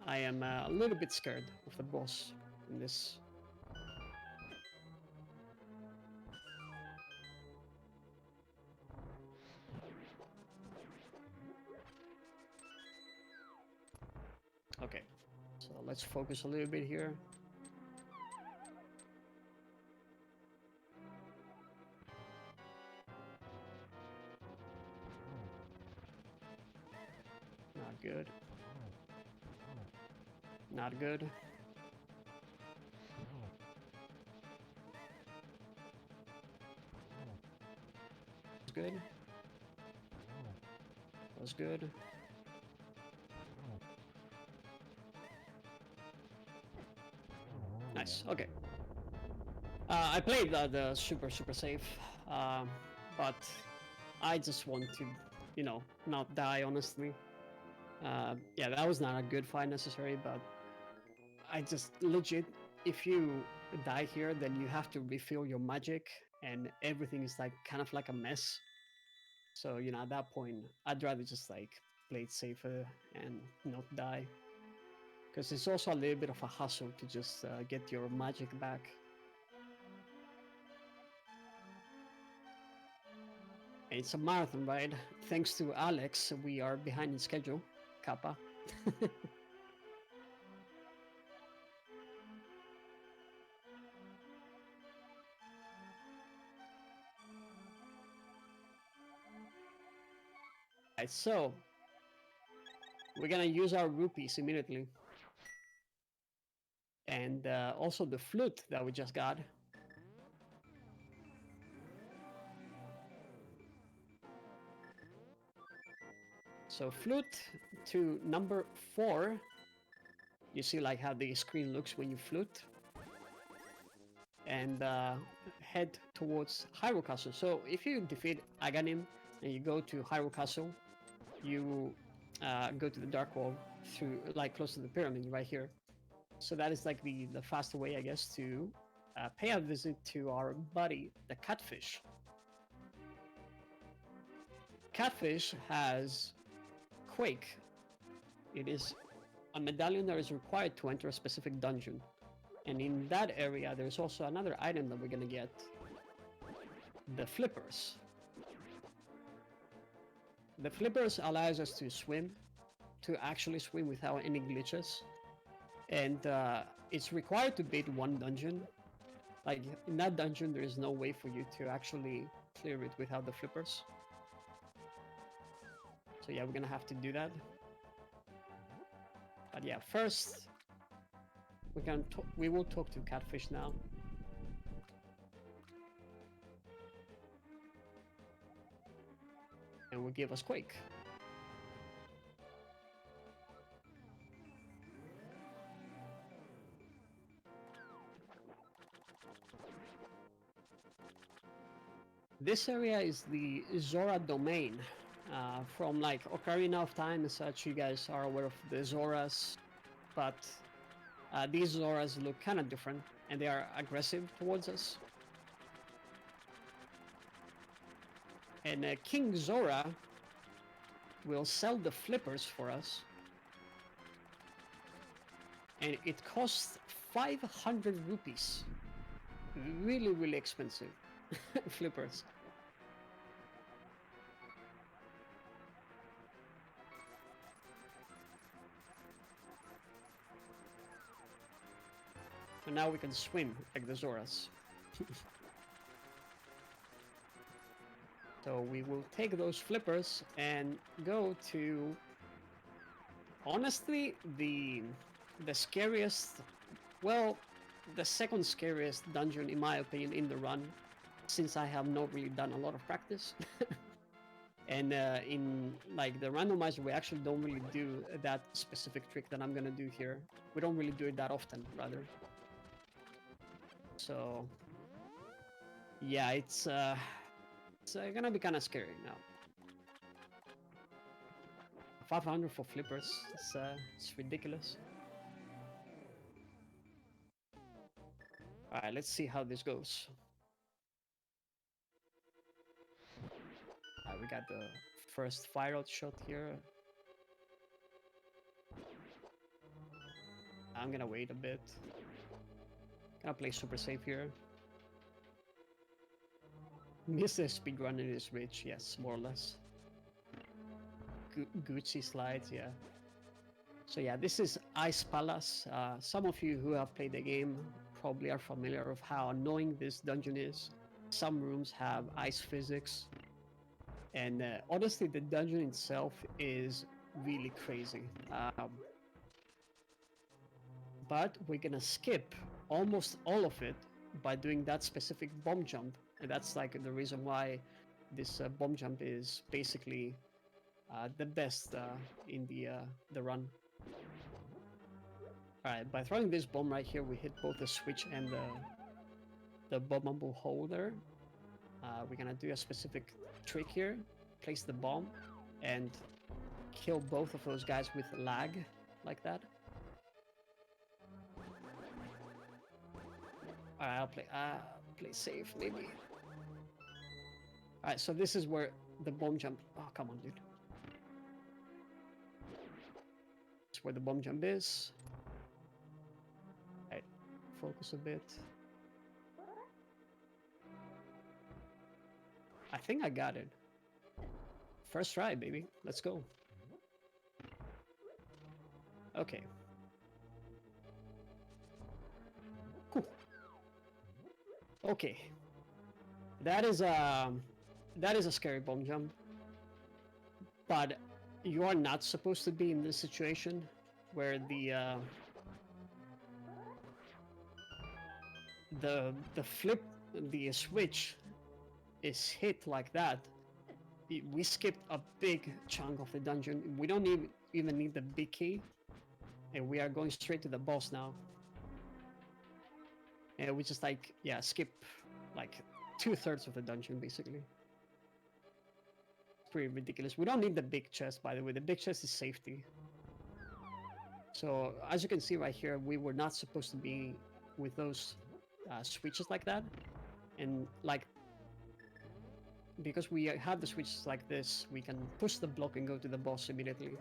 I am a little bit scared of the boss in this. Okay, so let's focus a little bit here. Not good. Not good. That's good. That's good. Nice. Okay. I played the super safe, but I just want to, you know, not die, honestly. Yeah, that was not a good fight necessarily, but I just legit, if you die here, then you have to refill your magic, and everything is like kind of like a mess. So, you know, at that point, I'd rather just like play it safer and not die. Because it's also a little bit of a hassle to just get your magic back. It's a marathon ride. Thanks to Alex, we are behind in schedule. Kappa. Right, so we're gonna use our rupees immediately. And also the flute that we just got. So flute to number 4. You see like how the screen looks when you flute. And head towards Hyrule Castle. So if you defeat Aghanim and you go to Hyrule Castle, you go to the Dark Wall through, like, close to the pyramid right here. So that is like the faster way, I guess, to pay a visit to our buddy, the Catfish. Catfish has Quake. It is a medallion that is required to enter a specific dungeon. And in that area, there's also another item that we're gonna get. The flippers. The flippers allows us to swim, to actually swim without any glitches. And it's required to beat one dungeon. Like, in that dungeon, there is no way for you to actually clear it without the flippers. So yeah, we're gonna have to do that. But yeah, first, we will talk to Catfish now. And will give us Quake. This area is the Zora domain. From like Ocarina of Time and such, you guys are aware of the Zoras, but these Zoras look kind of different, and they are aggressive towards us. And King Zora will sell the flippers for us, and it costs 500 rupees. Really expensive flippers. So now we can swim like the Zoras. So we will take those flippers and go to, honestly, the scariest, well, the second scariest dungeon in my opinion in the run, since I have not really done a lot of practice. And in like the randomizer, we actually don't really do that specific trick that I'm gonna do here. We don't really do it that often, rather. So yeah, it's gonna be kind of scary now. 500 for flippers. It's ridiculous. All right, let's see how this goes. We got the first fire out shot here. I'm gonna wait a bit. Gonna play super safe here. Mr. Speedrunning is rich, yes, more or less. Gucci slides, yeah. So yeah, this is Ice Palace. Some of you who have played the game probably are familiar of how annoying this dungeon is. Some rooms have ice physics, and honestly, the dungeon itself is really crazy. But we're gonna skip almost all of it by doing that specific bomb jump, and that's like the reason why this bomb jump is basically the best in the run. Alright, by throwing this bomb right here, we hit both the switch and the bombable holder. We're gonna do a specific trick here, place the bomb, and kill both of those guys with lag, like that. Alright, I'll play safe, maybe. Alright, so this is where the bomb jump... Oh, come on, dude. That's where the bomb jump is. Alright, focus a bit. I think I got it. First try, baby. Let's go. Okay. Cool. Okay. That is a scary bomb jump. But you are not supposed to be in this situation where the switch is hit like that. We skipped a big chunk of the dungeon. We don't even need the big key, and we are going straight to the boss now. And we just like, yeah, skip like 2/3 of the dungeon basically. Pretty ridiculous. We don't need the big chest, by the way. The big chest is safety. So as you can see right here, we were not supposed to be with those switches like that, and like because we have the switches like this, we can push the block and go to the boss immediately.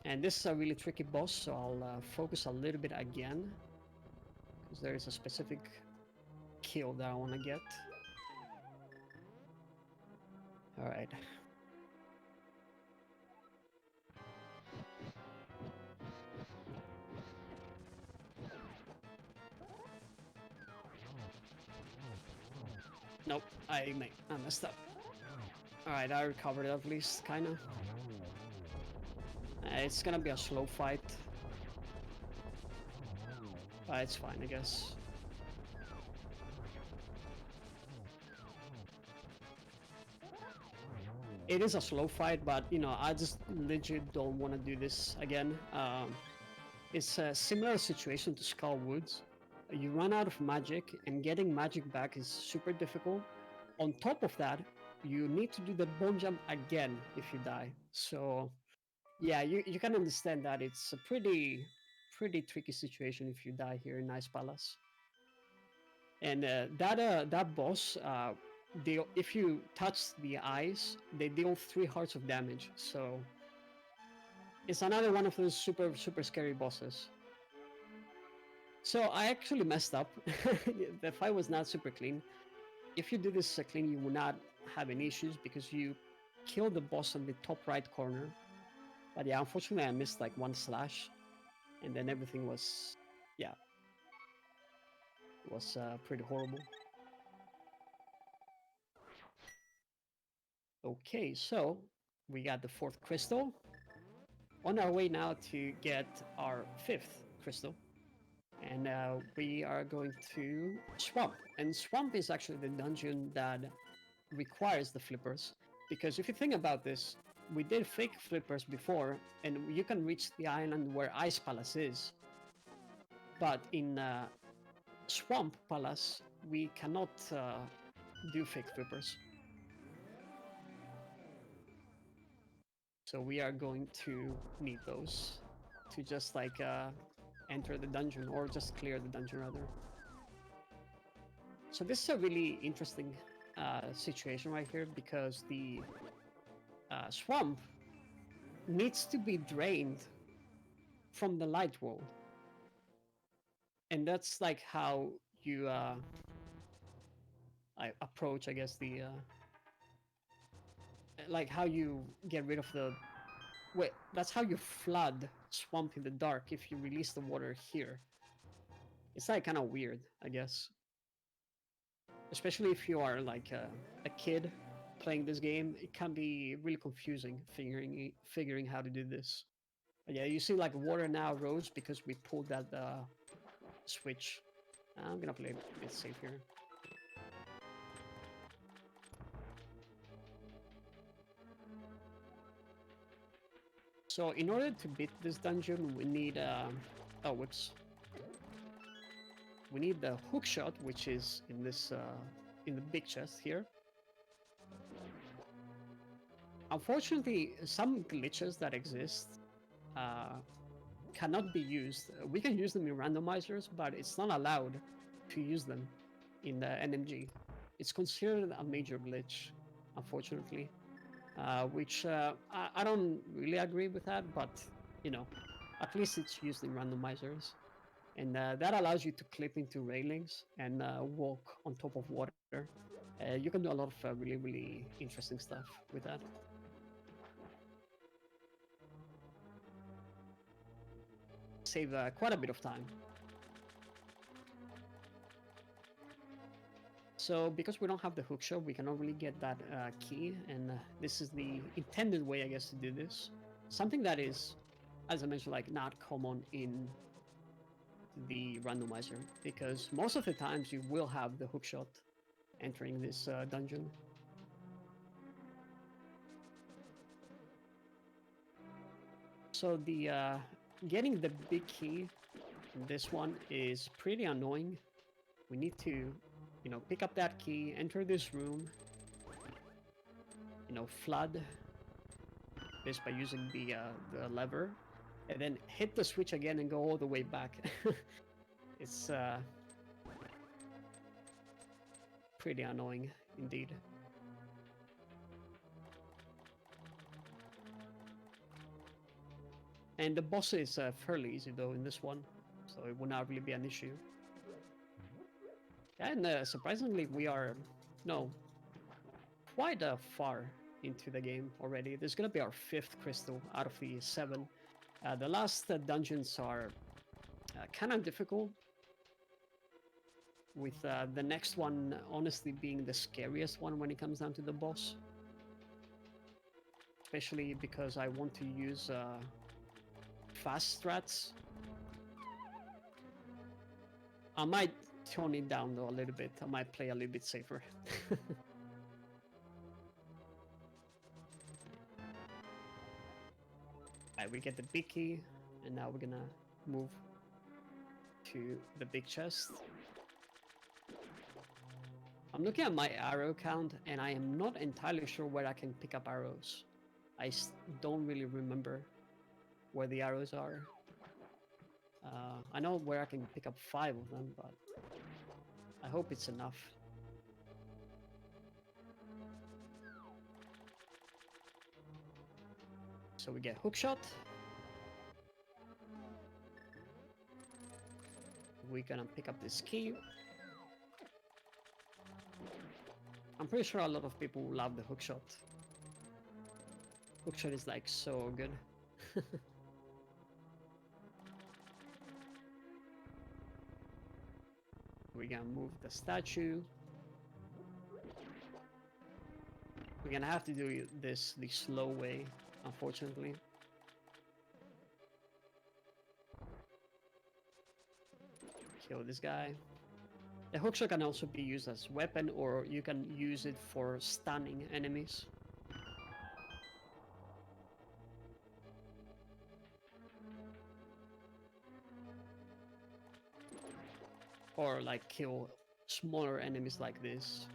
And this is a really tricky boss, so I'll focus a little bit again, because there is a specific kill that I want to get. All right. Nope, I messed up. Alright, I recovered at least, kinda. It's gonna be a slow fight. But it's fine, I guess. It is a slow fight, but, you know, I just legit don't want to do this again. It's a similar situation to Skull Woods. You run out of magic, and getting magic back is super difficult. On top of that, you need to do the bomb jump again if you die. So, yeah, you can understand that it's a pretty tricky situation if you die here in Ice Palace. And that boss, if you touch the eyes, they deal 3 hearts of damage. So it's another one of those super scary bosses. So I actually messed up. The fight was not super clean. If you do this clean, you will not have any issues because you kill the boss on the top right corner. But yeah, unfortunately I missed like 1 slash, and then everything was, yeah, it was pretty horrible. Okay, so we got the 4th crystal. On our way now to get our 5th crystal. And we are going to Swamp. And Swamp is actually the dungeon that requires the flippers. Because if you think about this, we did fake flippers before, and you can reach the island where Ice Palace is. But in Swamp Palace, we cannot do fake flippers. So we are going to need those to just like enter the dungeon, or just clear the dungeon rather. So this is a really interesting situation right here, because the swamp needs to be drained from the light world. And that's like how you approach, I guess, the like how you get rid of the wait, that's how you flood swamp in the dark, if you release the water here. It's like kind of weird, I guess, especially if you are like a kid playing this game. It can be really confusing figuring how to do this. But yeah, you see like water now rose because we pulled that switch. I'm gonna play a bit safe here. So in order to beat this dungeon, we need oh, whoops. We need the hook shot, which is in this in the big chest here. Unfortunately, some glitches that exist cannot be used. We can use them in randomizers, but it's not allowed to use them in the NMG. It's considered a major glitch, unfortunately, which I don't really agree with that, but you know, at least it's used in randomizers. And that allows you to clip into railings and walk on top of water. You can do a lot of really interesting stuff with that. Save quite a bit of time. So because we don't have the hookshot, we cannot really get that key, and this is the intended way, I guess, to do this. Something that is, as I mentioned, like not common in the randomizer, because most of the times you will have the hookshot entering this dungeon. So the getting the big key in this one is pretty annoying. We need to, you know, pick up that key, enter this room, you know, flood this by using the lever, and then hit the switch again and go all the way back. It's pretty annoying indeed. And the boss is fairly easy though in this one, so it will not really be an issue. And surprisingly, we are quite far into the game already. This is gonna be our 5th crystal out of the 7. The last dungeons are kind of difficult, with the next one honestly being the scariest one when it comes down to the boss. Especially because I want to use fast strats. I might tone it down though a little bit. I might play a little bit safer. Alright, we get the big key, and now we're gonna move to the big chest. I'm looking at my arrow count, and I am not entirely sure where I can pick up arrows. I don't really remember where the arrows are. I know where I can pick up 5 of them, but I hope it's enough. So we get hookshot. We're gonna pick up this key. I'm pretty sure a lot of people love the hookshot. Hookshot is like so good. We're gonna move the statue. We're gonna have to do this the slow way, unfortunately. Kill this guy. The hookshot can also be used as weapon, or you can use it for stunning enemies. Or like kill smaller enemies like this.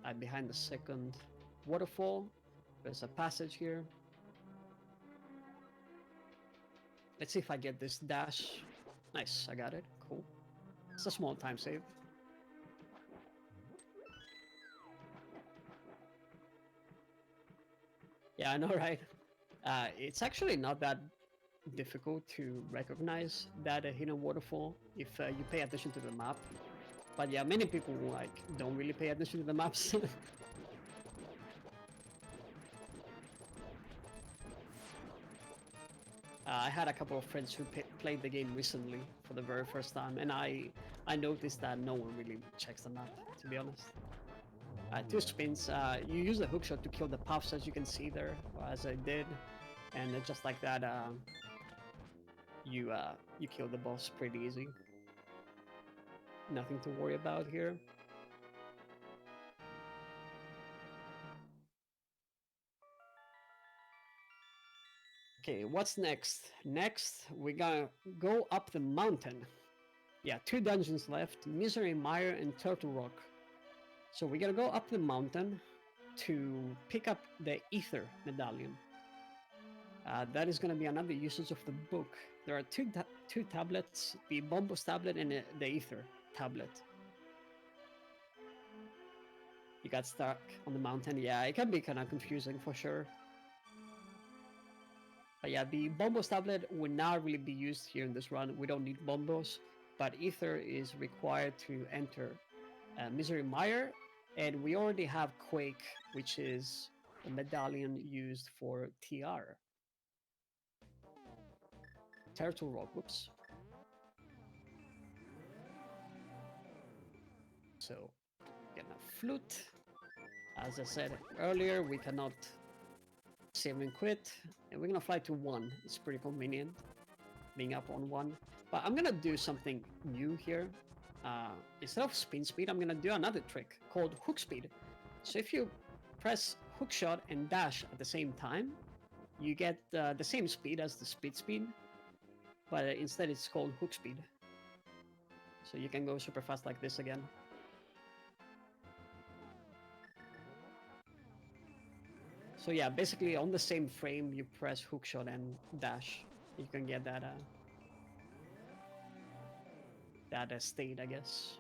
I'm behind the second waterfall. There's a passage here. Let's see if I get this dash. Nice, I got it. Cool. It's a small time save. Yeah, I know, right? It's actually not that difficult to recognize that a hidden waterfall if you pay attention to the map. But yeah, many people like don't really pay attention to the maps. I had a couple of friends who played the game recently for the very first time, and I noticed that no one really checks the map, to be honest. Two spins. You use the hookshot to kill the puffs, as you can see there, as I did, and just like that, you kill the boss pretty easy. Nothing to worry about here. Okay, what's next? Next, we're gonna go up the mountain. Yeah, 2 dungeons left, Misery Mire and Turtle Rock. So we're gonna go up the mountain to pick up the Ether Medallion. That is gonna be another usage of the book. There are two tablets, the Bombos tablet and the Ether tablet. You got stuck on the mountain. Yeah, it can be kind of confusing for sure. But yeah, the Bombos tablet will not really be used here in this run. We don't need Bombos, but Ether is required to enter Misery Mire, and we already have Quake, which is a medallion used for TR. Turtle Rock, whoops. So, gonna flute. As I said earlier, we cannot save and quit, and we're gonna fly to 1. It's pretty convenient being up on 1. But I'm gonna do something new here. Instead of spin speed, I'm gonna do another trick called hook speed. So if you press hook shot and dash at the same time, you get the same speed as the speed, but instead it's called hook speed. So you can go super fast like this again. So yeah, basically on the same frame, you press hookshot and dash. You can get that state, I guess.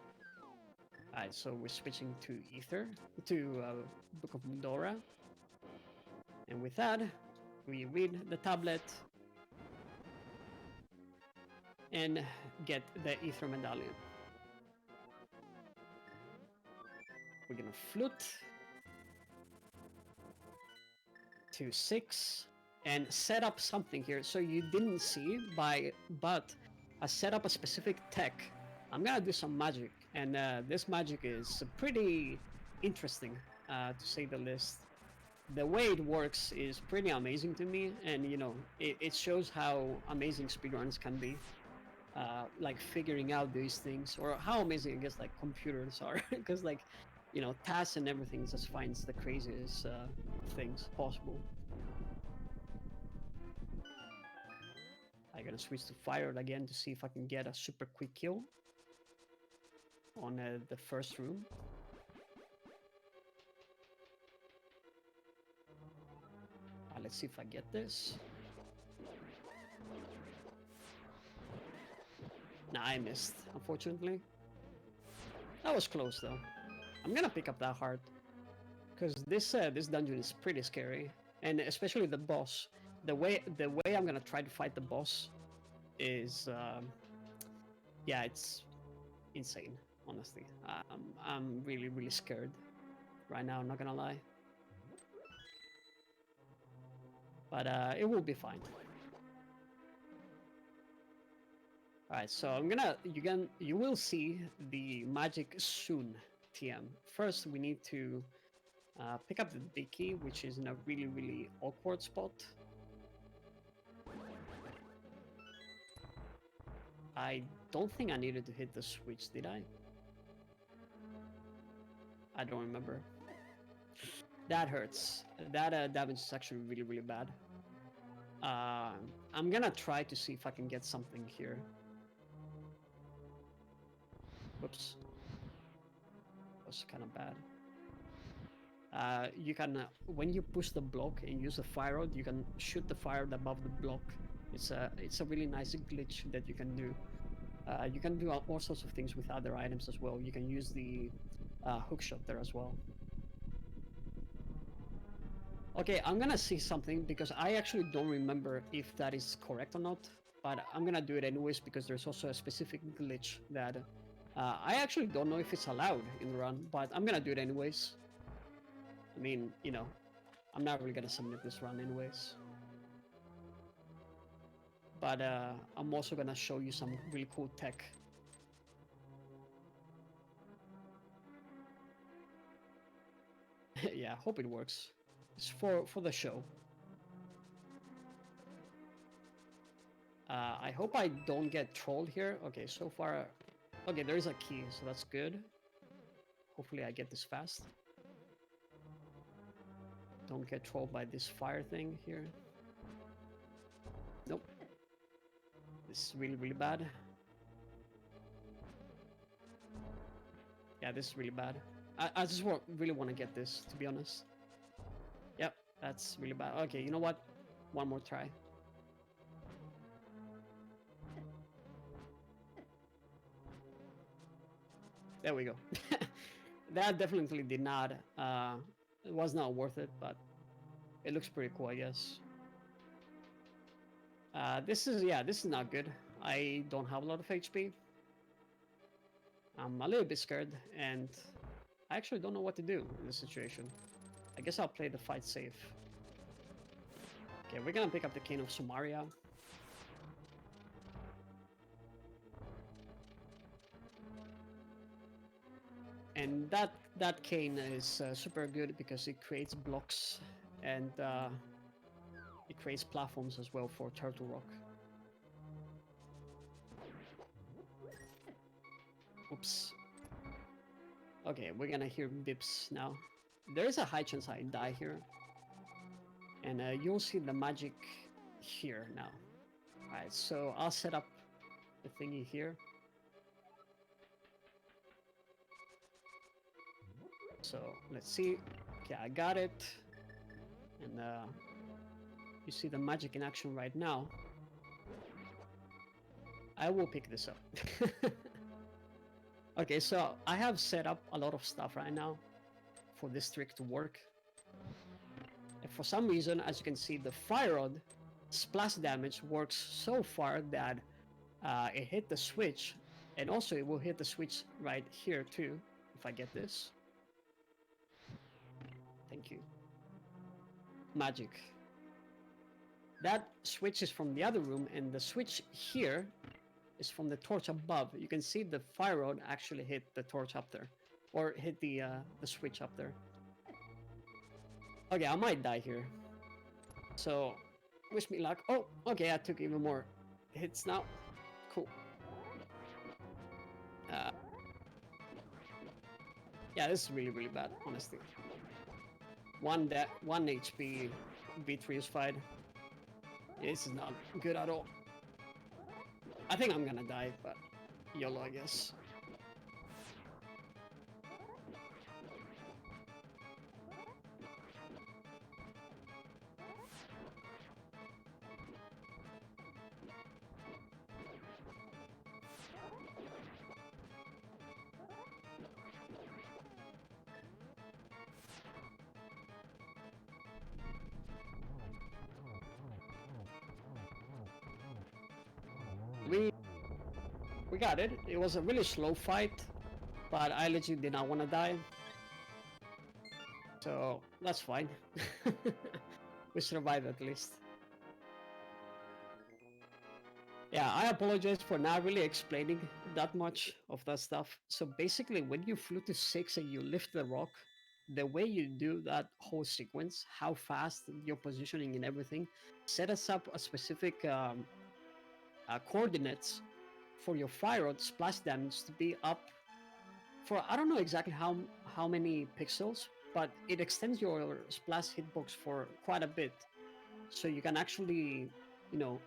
Alright, so we're switching to Ether, to Book of Mudora. And with that, we read the tablet and get the Ether Medallion. We're gonna flute to 6 and set up something here. So you didn't see, but I set up a specific tech. I'm gonna do some magic, and this magic is pretty interesting, to say the least. The way it works is pretty amazing to me, and you know, it shows how amazing speedruns can be. Like figuring out these things, or how amazing I guess like computers are, because like, you know, tasks and everything just finds the craziest things possible. I'm gonna switch to fire again to see if I can get a super quick kill on the first room. Let's see if I get this. Nah, I missed, unfortunately. That was close though. I'm gonna pick up that heart, because this dungeon is pretty scary, and especially the boss. The way I'm gonna try to fight the boss is, yeah, it's insane. Honestly, I'm really scared right now. I'm not gonna lie, but it will be fine. All right, so you will see the magic soon. TM. First, we need to pick up the big key, which is in a really, really awkward spot. I don't think I needed to hit the switch, did I? I don't remember. That hurts. That damage is actually really, really bad. I'm gonna try to see if I can get something here. Whoops. That was kind of bad. You can, when you push the block and use the fire rod, you can shoot the fire above the block. It's a really nice glitch that you can do. You can do all sorts of things with other items as well. You can use the hook shot there as well. Okay, I'm gonna see something because I actually don't remember if that is correct or not, but I'm gonna do it anyways because there's also a specific glitch that I actually don't know if it's allowed in the run, but I'm gonna do it anyways. I mean, you know, I'm not really gonna submit this run anyways. But I'm also gonna show you some really cool tech. Yeah, hope it works. It's for the show. I hope I don't get trolled here. Okay, so far... Okay, there is a key, so that's good. Hopefully I get this fast. Don't get trolled by this fire thing here. Nope. This is really, really bad. Yeah, this is really bad. I just really want to get this, to be honest. Yep, that's really bad. Okay, you know what? One more try. There we go. That definitely did not... it was not worth it, but it looks pretty cool, I guess. This is not good. I don't have a lot of HP. I'm a little bit scared, and I actually don't know what to do in this situation. I guess I'll play the fight safe. Okay, we're gonna pick up the Cane of Sumaria. And that cane is super good because it creates blocks and it creates platforms as well for Turtle Rock. Oops. Okay, we're gonna hear bips now. There is a high chance I die here. And you'll see the magic here now. Alright, so I'll set up the thingy here. So let's see. Okay, I got it. And you see the magic in action right now. I will pick this up. Okay, so I have set up a lot of stuff right now for this trick to work. And for some reason, as you can see, the fire rod splash damage works so far that it hit the switch, and also it will hit the switch right here too, if I get this. Thank you. Magic. That switch is from the other room, and the switch here is from the torch above. You can see the fire rod actually hit the torch up there, or hit the switch up there. Okay, I might die here. So, wish me luck. Oh, okay, I took even more hits now. Cool. Yeah, this is really, really bad, honestly. One HP V3 is fight. Yeah, this is not good at all. I think I'm gonna die, but YOLO, I guess. We got it. It was a really slow fight, but I legit did not want to die. So that's fine. We survived at least. Yeah, I apologize for not really explaining that much of that stuff. So basically, when you flew to 6 and you lift the rock, the way you do that whole sequence, how fast your positioning and everything, set us up a specific coordinates for your fire rod splash damage to be up for I don't know exactly how many pixels, but it extends your splash hitbox for quite a bit, so you can actually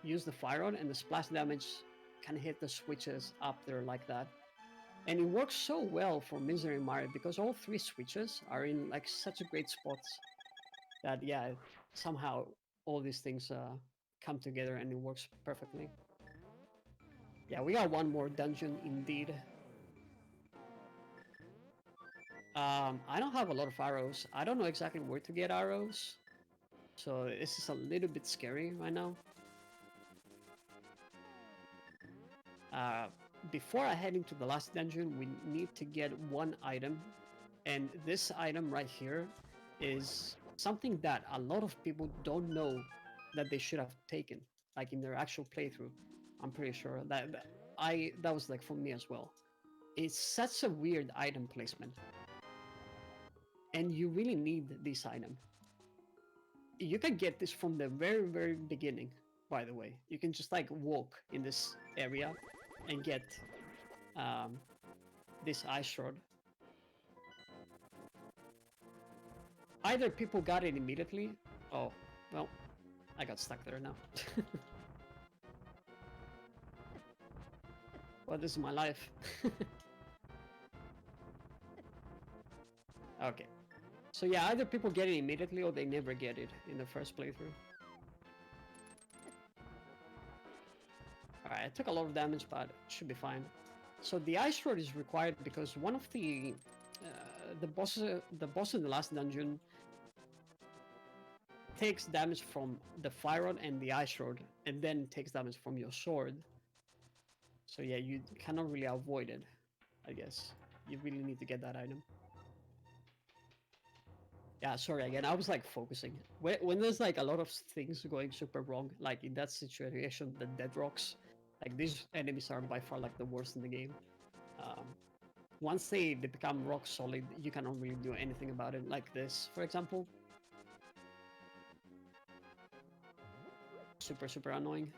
use the fire rod and the splash damage can hit the switches up there like that. And it works so well for Misery Mario because all three switches are in like such a great spots that yeah, somehow all these things come together and it works perfectly. Yeah, we got one more dungeon indeed. I don't have a lot of arrows. I don't know exactly where to get arrows, so this is a little bit scary right now. Uh, Before I head into the last dungeon, we need to get one item, and this item right here is something that a lot of people don't know that they should have taken, like in their actual playthrough. I'm pretty sure that was like for me as well. It's such a weird item placement, and you really need this item. You can get this from the very beginning, by the way. You can just like walk in this area and get um, this ice shard. Either people got it immediately. Oh, well, I got stuck there now. Well, this is my life. Okay. So yeah, either people get it immediately or they never get it in the first playthrough. Alright, I took a lot of damage, but it should be fine. So the ice rod is required because one of the boss in the last dungeon takes damage from the fire rod and the ice rod, and then takes damage from your sword. So yeah, you cannot really avoid it, I guess. You really need to get that item. Yeah, sorry again, I was like focusing. When there's like a lot of things going super wrong, like in that situation, the dead rocks, like these enemies are by far like the worst in the game. Um, Once they become rock solid, you cannot really do anything about it, like this, for example. Super annoying.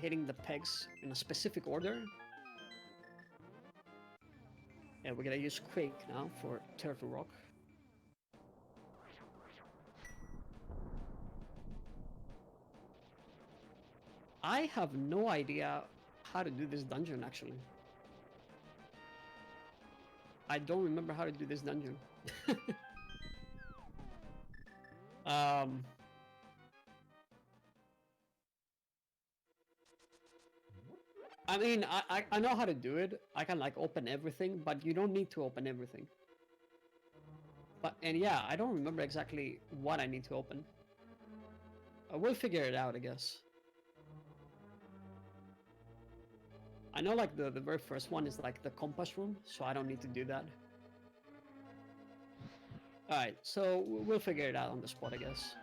Hitting the pegs in a specific order. Yeah, we're gonna use Quake now for Turtle Rock. I have no idea how to do this dungeon, actually. I don't remember how to do this dungeon. um... I mean, I know how to do it. I can like open everything, but you don't need to open everything. And yeah, I don't remember exactly what I need to open. We'll figure it out, I guess. I know like the very first one is like the compass room, so I don't need to do that. Alright, so we'll figure it out on the spot, I guess.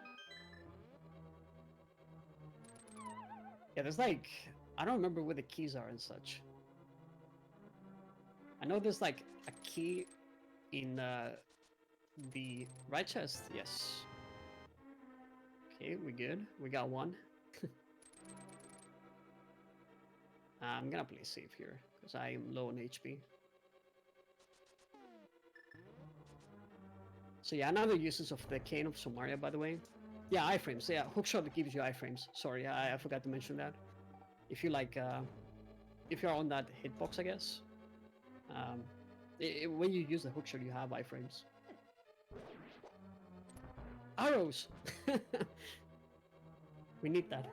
Yeah, there's like... I don't remember where the keys are and such. I know there's like a key in the right chest. Yes. Okay, we good. We got one. I'm gonna play safe here because I am low on HP. So yeah, another uses of the Cane of Somaria, by the way. Yeah, iframes. Yeah, hookshot gives you iframes. Sorry, I forgot to mention that. If you like, if you're on that hitbox, I guess. When you use the hookshot, you have iframes. Arrows! We need that.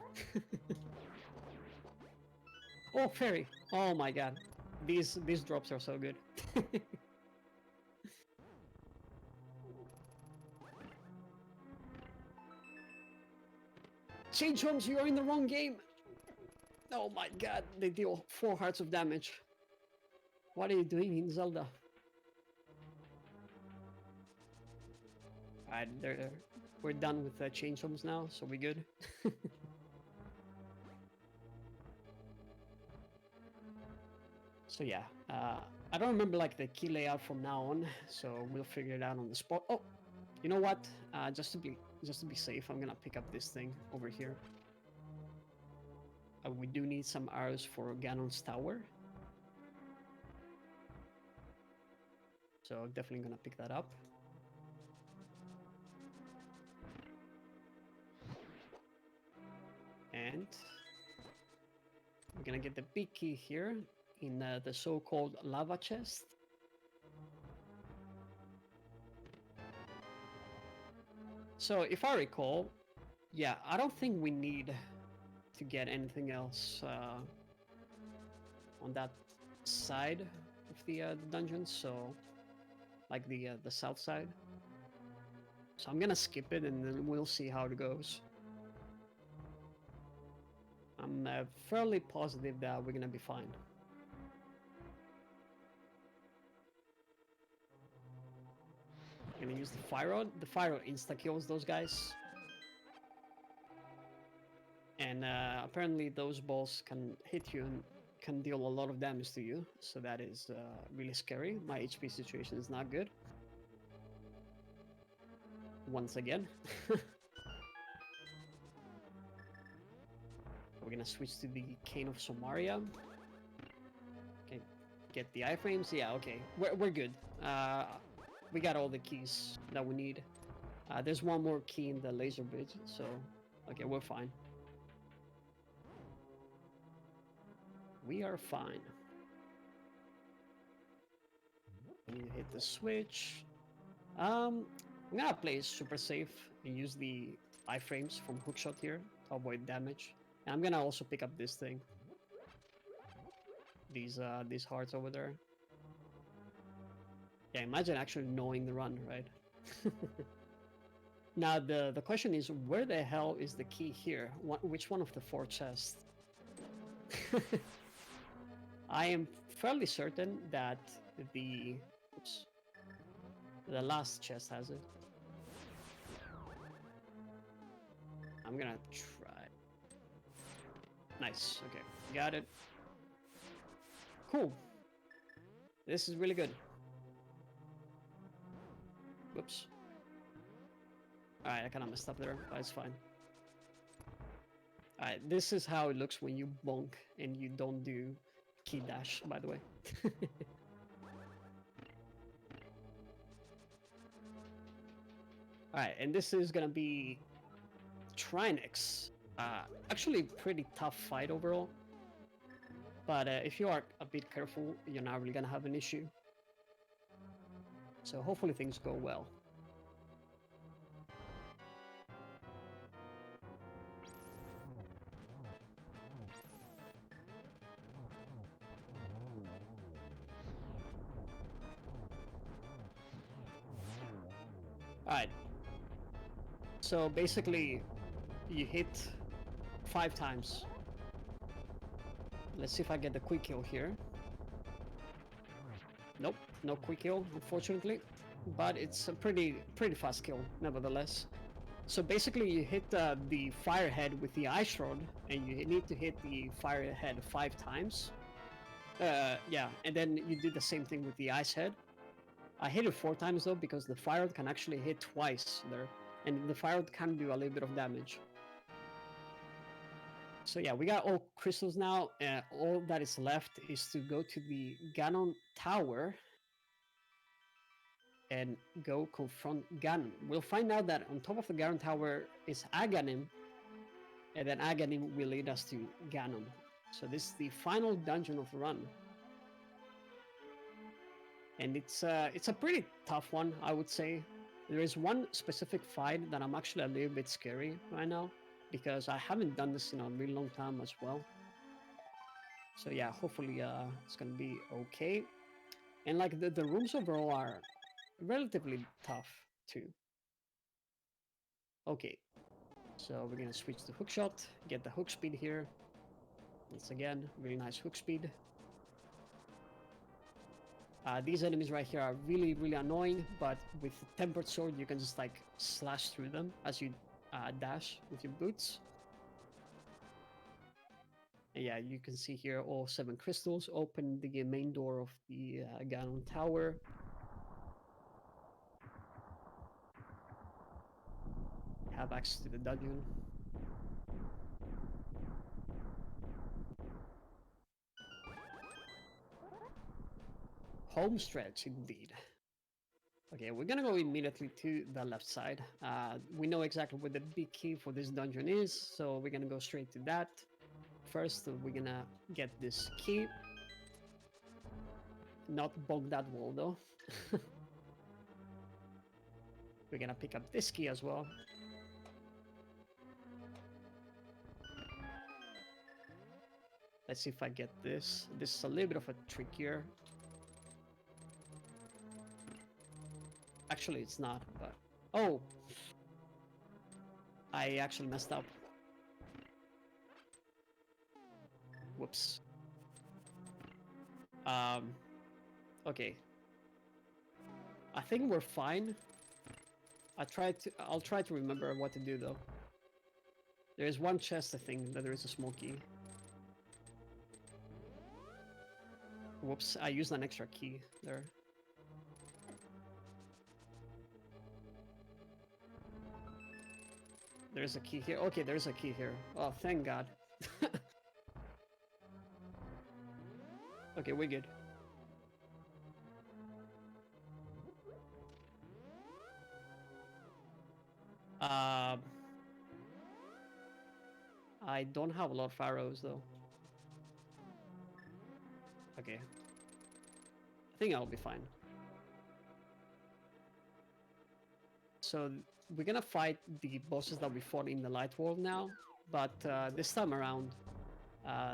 Oh, fairy! Oh my god. These drops are so good. Change homes, you are in the wrong game! Oh my god, they deal 4 hearts of damage. What are you doing in Zelda? Alright, we're we're done with the change-homes now, so we're good. So yeah, I don't remember like the key layout from now on, so we'll figure it out on the spot. Oh, you know what? Just to be safe, I'm gonna pick up this thing over here. We do need some arrows for Ganon's tower, so definitely gonna pick that up. And we're gonna get the big key here in the so-called lava chest. So if I recall, yeah, I don't think we need to get anything else on that side of the dungeon, so like the south side. So I'm gonna skip it and then we'll see how it goes. I'm fairly positive that we're gonna be fine. I'm gonna use the fire rod. The fire rod insta kills those guys. And apparently those balls can hit you and can deal a lot of damage to you, so that is really scary. My HP situation is not good. Once again. We're gonna switch to the Cane of Somaria. Okay, get the iframes. Yeah, okay, we're good. We got all the keys that we need. There's one more key in the laser bridge, so okay, we're fine. We are fine. I need to hit the switch. I'm gonna play super safe and use the iframes from hookshot here to avoid damage. And I'm gonna also pick up this thing. These hearts over there. Yeah, imagine actually knowing the run, right? Now the question is, where the hell is the key here? Which one of the 4 chests? I am fairly certain that the last chest has it. I'm gonna try. Nice. Okay, got it. Cool. This is really good. Whoops. Alright, I kind of messed up there, but it's fine. Alright, this is how it looks when you bonk and you don't do key dash, by the way. Alright, and this is gonna be Trinex. Actually pretty tough fight overall. But if you are a bit careful, you're not really gonna have an issue. So hopefully things go well. Alright. So basically, you hit 5 times. Let's see if I get the quick kill here. Nope, no quick kill, unfortunately. But it's a pretty fast kill, nevertheless. So basically, you hit the fire head with the ice rod, and you need to hit the fire head 5 times. Yeah, and then you do the same thing with the ice head. I hit it 4 times though, because the fire rod can actually hit twice there, and the fire rod can do a little bit of damage. So yeah, we got all crystals now. All that is left is to go to the Ganon Tower and go confront Ganon. We'll find out that on top of the Ganon Tower is Aghanim, and then Aghanim will lead us to Ganon. So this is the final dungeon of the run. And it's a pretty tough one, I would say. There is one specific fight that I'm actually a little bit scary right now, because I haven't done this in a really long time as well. So yeah, hopefully it's gonna be okay. And like the rooms overall are relatively tough too. Okay, so we're gonna switch to hookshot, get the hook speed here. Once again, really nice hook speed. These enemies right here are really, really annoying, but with tempered sword, you can just like slash through them as you dash with your boots. And yeah, you can see here all 7 crystals. Open the main door of the Ganon Tower. Have access to the dungeon. Home stretch, indeed. Okay, we're gonna go immediately to the left side. We know exactly where the big key for this dungeon is, so we're gonna go straight to that. First, we're gonna get this key. Not bog that wall, though. We're gonna pick up this key as well. Let's see if I get this. This is a little bit of a trickier. Actually, it's not, but... Oh! I actually messed up. Whoops. Okay. I think we're fine. I'll try to remember what to do, though. There is one chest, I think, that there is a small key. Whoops, I used an extra key there. There's a key here. Okay, there's a key here. Oh, thank God. Okay, we're good. I don't have a lot of arrows, though. Okay. I think I'll be fine. So we're gonna fight the bosses that we fought in the light world now, but this time around,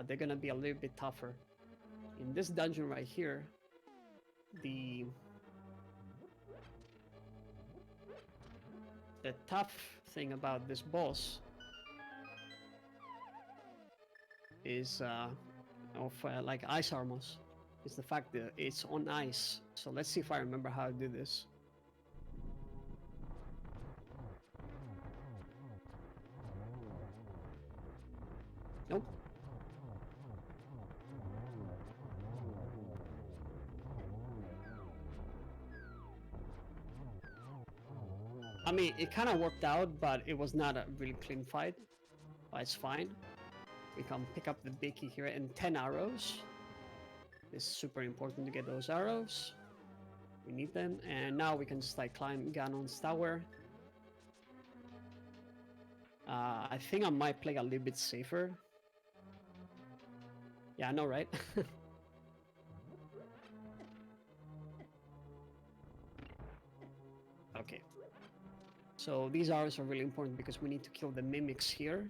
they're gonna be a little bit tougher. In this dungeon right here, the tough thing about this boss is like ice armors, is the fact that it's on ice. So let's see if I remember how to do this. Nope. I mean, it kind of worked out, but it was not a really clean fight. But it's fine. We can pick up the big key here and 10 arrows. It's super important to get those arrows. We need them. And now we can just like climb Ganon's tower. I think I might play a little bit safer. Yeah, I know, right? Okay. So these arrows are really important because we need to kill the mimics here.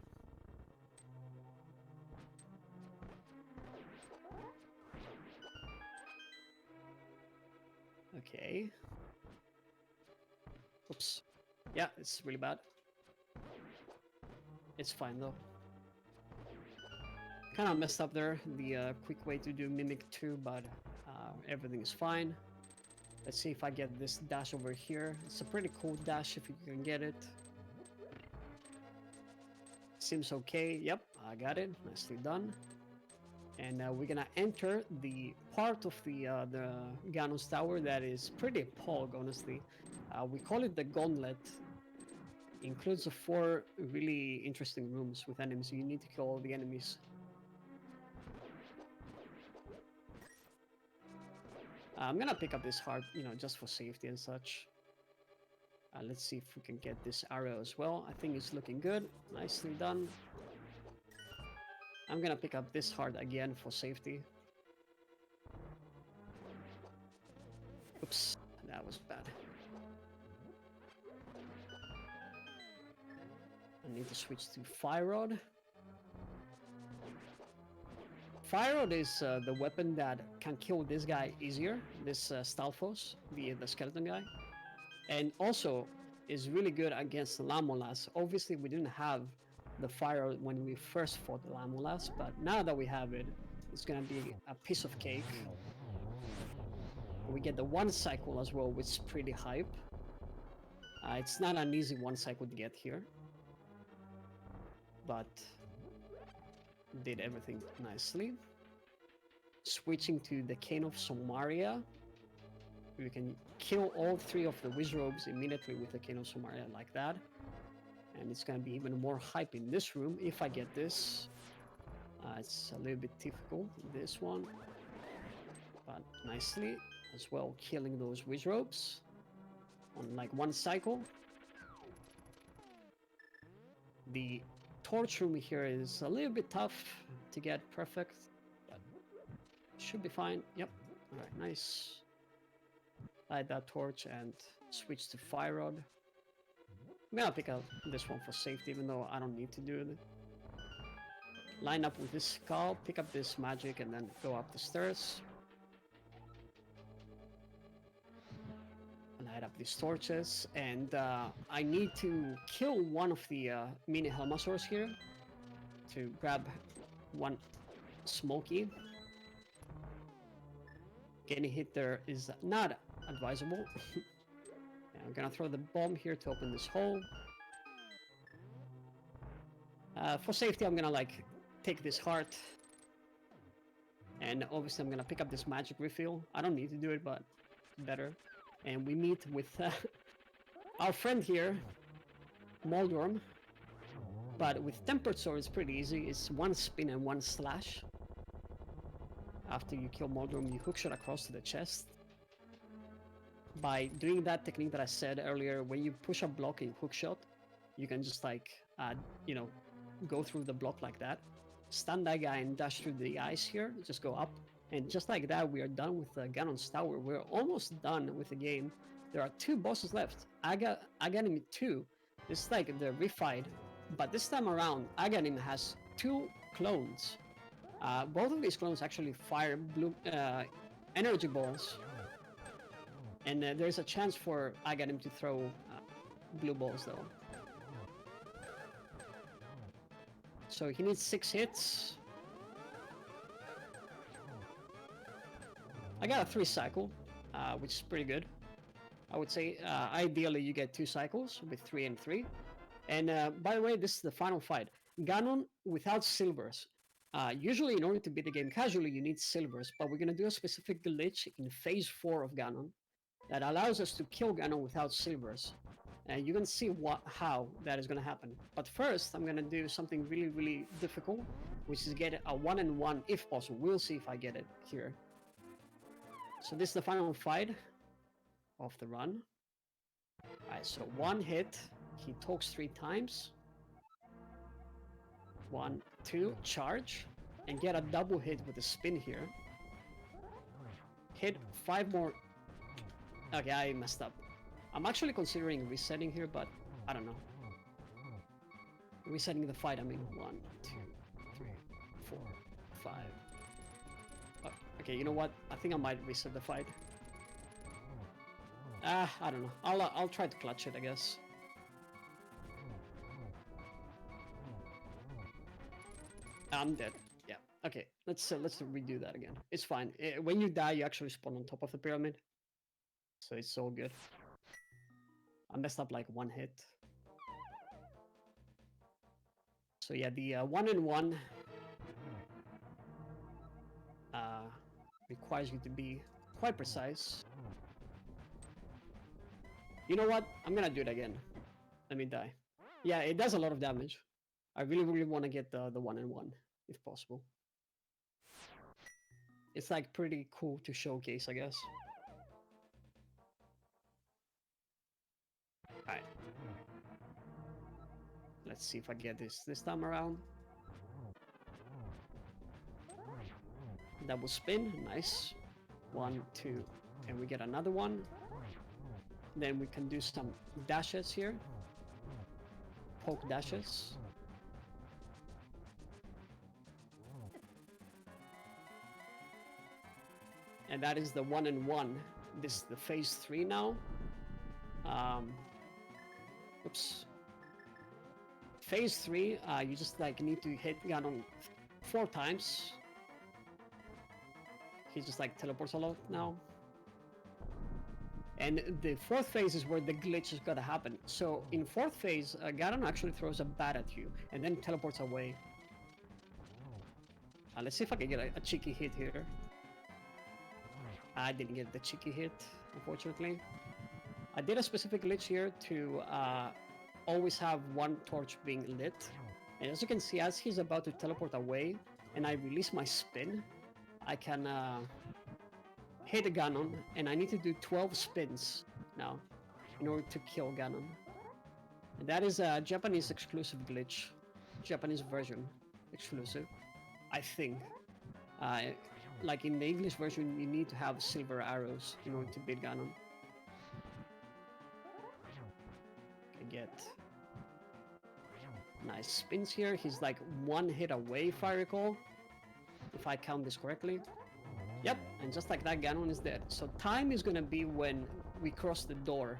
Okay. Oops. Yeah, it's really bad. It's fine though. Kind of messed up there, the quick way to do Mimic 2, but everything is fine. Let's see if I get this dash over here. It's a pretty cool dash if you can get it. Seems okay. Yep, I got it. Nicely done. And we're gonna enter the part of the Ganon's Tower that is pretty pog, honestly. We call it the Gauntlet. Includes 4 really interesting rooms with enemies. You need to kill all the enemies. I'm gonna pick up this heart, you know, just for safety and such. Let's see if we can get this arrow as well. I think it's looking good. Nicely done. I'm gonna pick up this heart again for safety. Oops, that was bad. I need to switch to Fire Rod. Fire Rod is the weapon that can kill this guy easier, this Stalfos, the skeleton guy. And also is really good against Lamolas. Obviously we didn't have the Fire Rod when we first fought the Lamolas, but now that we have it, it's gonna be a piece of cake. We get the one cycle as well, which is pretty hype. It's not an easy one cycle to get here, but did everything nicely. Switching to the Cane of Somaria, we can kill all 3 of the Wizrobes immediately with the Cane of Somaria like that. And it's gonna be even more hype in this room if I get this. It's a little bit difficult, this one, but nicely as well, killing those Wizrobes on like one cycle. The torch room here is a little bit tough to get perfect, but should be fine. Yep. All right, nice. Light that torch and switch to fire rod. I'm gonna pick up this one for safety, even though I don't need to do it. Line up with this skull, pick up this magic, and then go up the stairs. Light up these torches, and I need to kill one of the mini Helmasaurs here to grab one Smoky. Getting hit there is not advisable. I'm gonna throw the bomb here to open this hole. For safety, I'm gonna like take this heart, and obviously I'm gonna pick up this magic refill. I don't need to do it, but better. And we meet with our friend here, Moldworm. But with Tempered Sword, it's pretty easy. It's one spin and one slash. After you kill Moldworm, you hookshot across to the chest. By doing that technique that I said earlier, when you push a block and hookshot, you can just like, you know, go through the block like that. Stun that guy and dash through the ice here. Just go up. And just like that, we are done with Ganon's Tower. We're almost done with the game. There are 2 bosses left. Aghanim 2. It's like the refight, but this time around, Aghanim has 2 clones. Both of these clones actually fire blue energy balls, and there's a chance for Aghanim to throw blue balls though. So he needs 6 hits. I got a 3 cycle, which is pretty good. I would say ideally you get 2 cycles with 3 and 3. And by the way, this is the final fight. Ganon without silvers. Usually in order to beat the game casually, you need silvers, but we're gonna do a specific glitch in phase 4 of Ganon that allows us to kill Ganon without silvers. And you can see how that is gonna happen. But first, I'm gonna do something really, really difficult, which is get a 1-on-1 if possible. We'll see if I get it here. So this is the final fight of the run. Alright, so 1 hit, he talks 3 times. 1, 2, charge, and get a double hit with a spin here. Hit 5 more. Okay, I messed up. I'm actually considering resetting here, but I don't know. Resetting the fight, I mean 1, 2, 3, 4, 5. Okay, you know what? I think I might reset the fight. I don't know. I'll try to clutch it, I guess. I'm dead. Yeah. Okay. Let's redo that again. It's fine. When you die, you actually spawn on top of the pyramid, so it's all good. I messed up like 1 hit. So yeah, the 1-on-1 requires you to be quite precise. You know what? I'm gonna do it again. Let me die. Yeah, it does a lot of damage. I really, really want to get the 1-on-1 if possible. It's like pretty cool to showcase, I guess. Alright. Let's see if I get this time around. Double spin, nice. 1, 2, and we get another one. Then we can do some dashes here. Poke dashes. And that is the 1-on-1. This is the phase 3 now. Oops. Phase 3, you just like need to hit Ganon 4 times. He just like teleports a lot now. And the fourth phase is where the glitch is gonna happen. So in fourth phase, Ganon actually throws a bat at you and then teleports away. Let's see if I can get a cheeky hit here. I didn't get the cheeky hit, unfortunately. I did a specific glitch here to always have one torch being lit. And as you can see, as he's about to teleport away and I release my spin, I can hit a Ganon, and I need to do 12 spins now in order to kill Ganon. And that is a Japanese exclusive glitch, Japanese version exclusive, I think. Like in the English version, you need to have silver arrows in order to beat Ganon. I get nice spins here. He's like one hit away, if I recall, if I count this correctly. Yep, and just like that, Ganon is dead. So time is gonna be when we cross the door.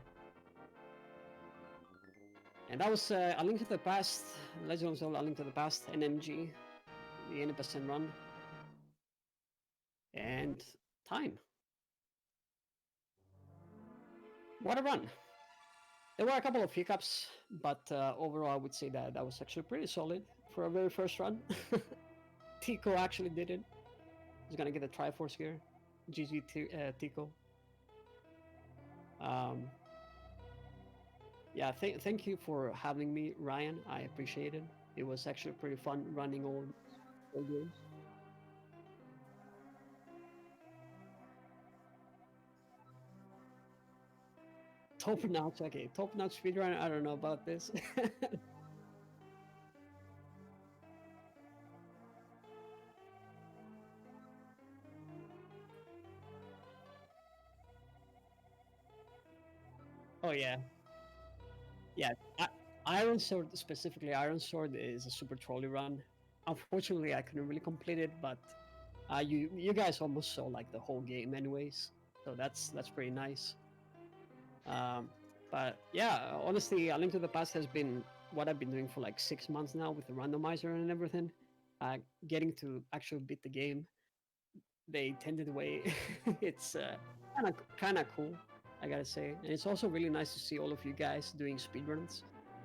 And that was A Link to the Past, Legend of Zelda: A Link to the Past, NMG, the 80% run. And time. What a run. There were a couple of hiccups, but overall I would say that that was actually pretty solid for a very first run. Tico actually did it. He's gonna get a Triforce here. GG Tico. Yeah, thank you for having me, Ryan. I appreciate it. It was actually pretty fun running all games. Top notch, okay. Top notch speedrun. I don't know about this. Oh yeah, yeah. Iron Sword specifically. Iron Sword is a super trolley run. Unfortunately, I couldn't really complete it, but you guys almost saw like the whole game anyways, so that's pretty nice. But yeah, honestly, A Link to the Past has been what I've been doing for like 6 months now with the randomizer and everything. Getting to actually beat the game the intended way, it's kind of cool, I gotta say. And it's also really nice to see all of you guys doing speedruns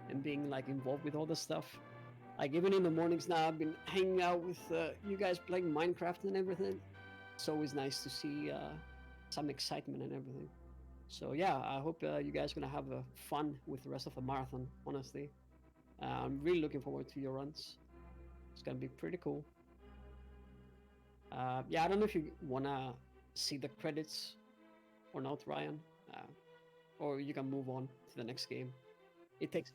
and being like involved with all the stuff. Like even in the mornings now, I've been hanging out with you guys playing Minecraft and everything. It's always nice to see some excitement and everything. So yeah, I hope you guys are gonna have fun with the rest of the marathon. Honestly, I'm really looking forward to your runs. It's gonna be pretty cool. Yeah, I don't know if you wanna see the credits or not, Ryan, or you can move on to the next game. It takes.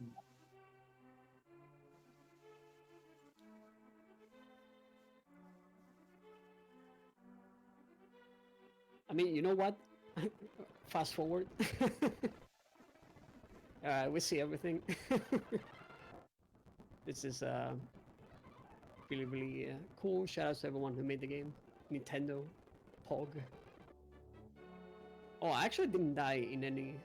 I mean, you know what? Fast forward. We see everything. This is really cool. Shout out to everyone who made the game. Nintendo, Pog. Oh, I actually didn't die in any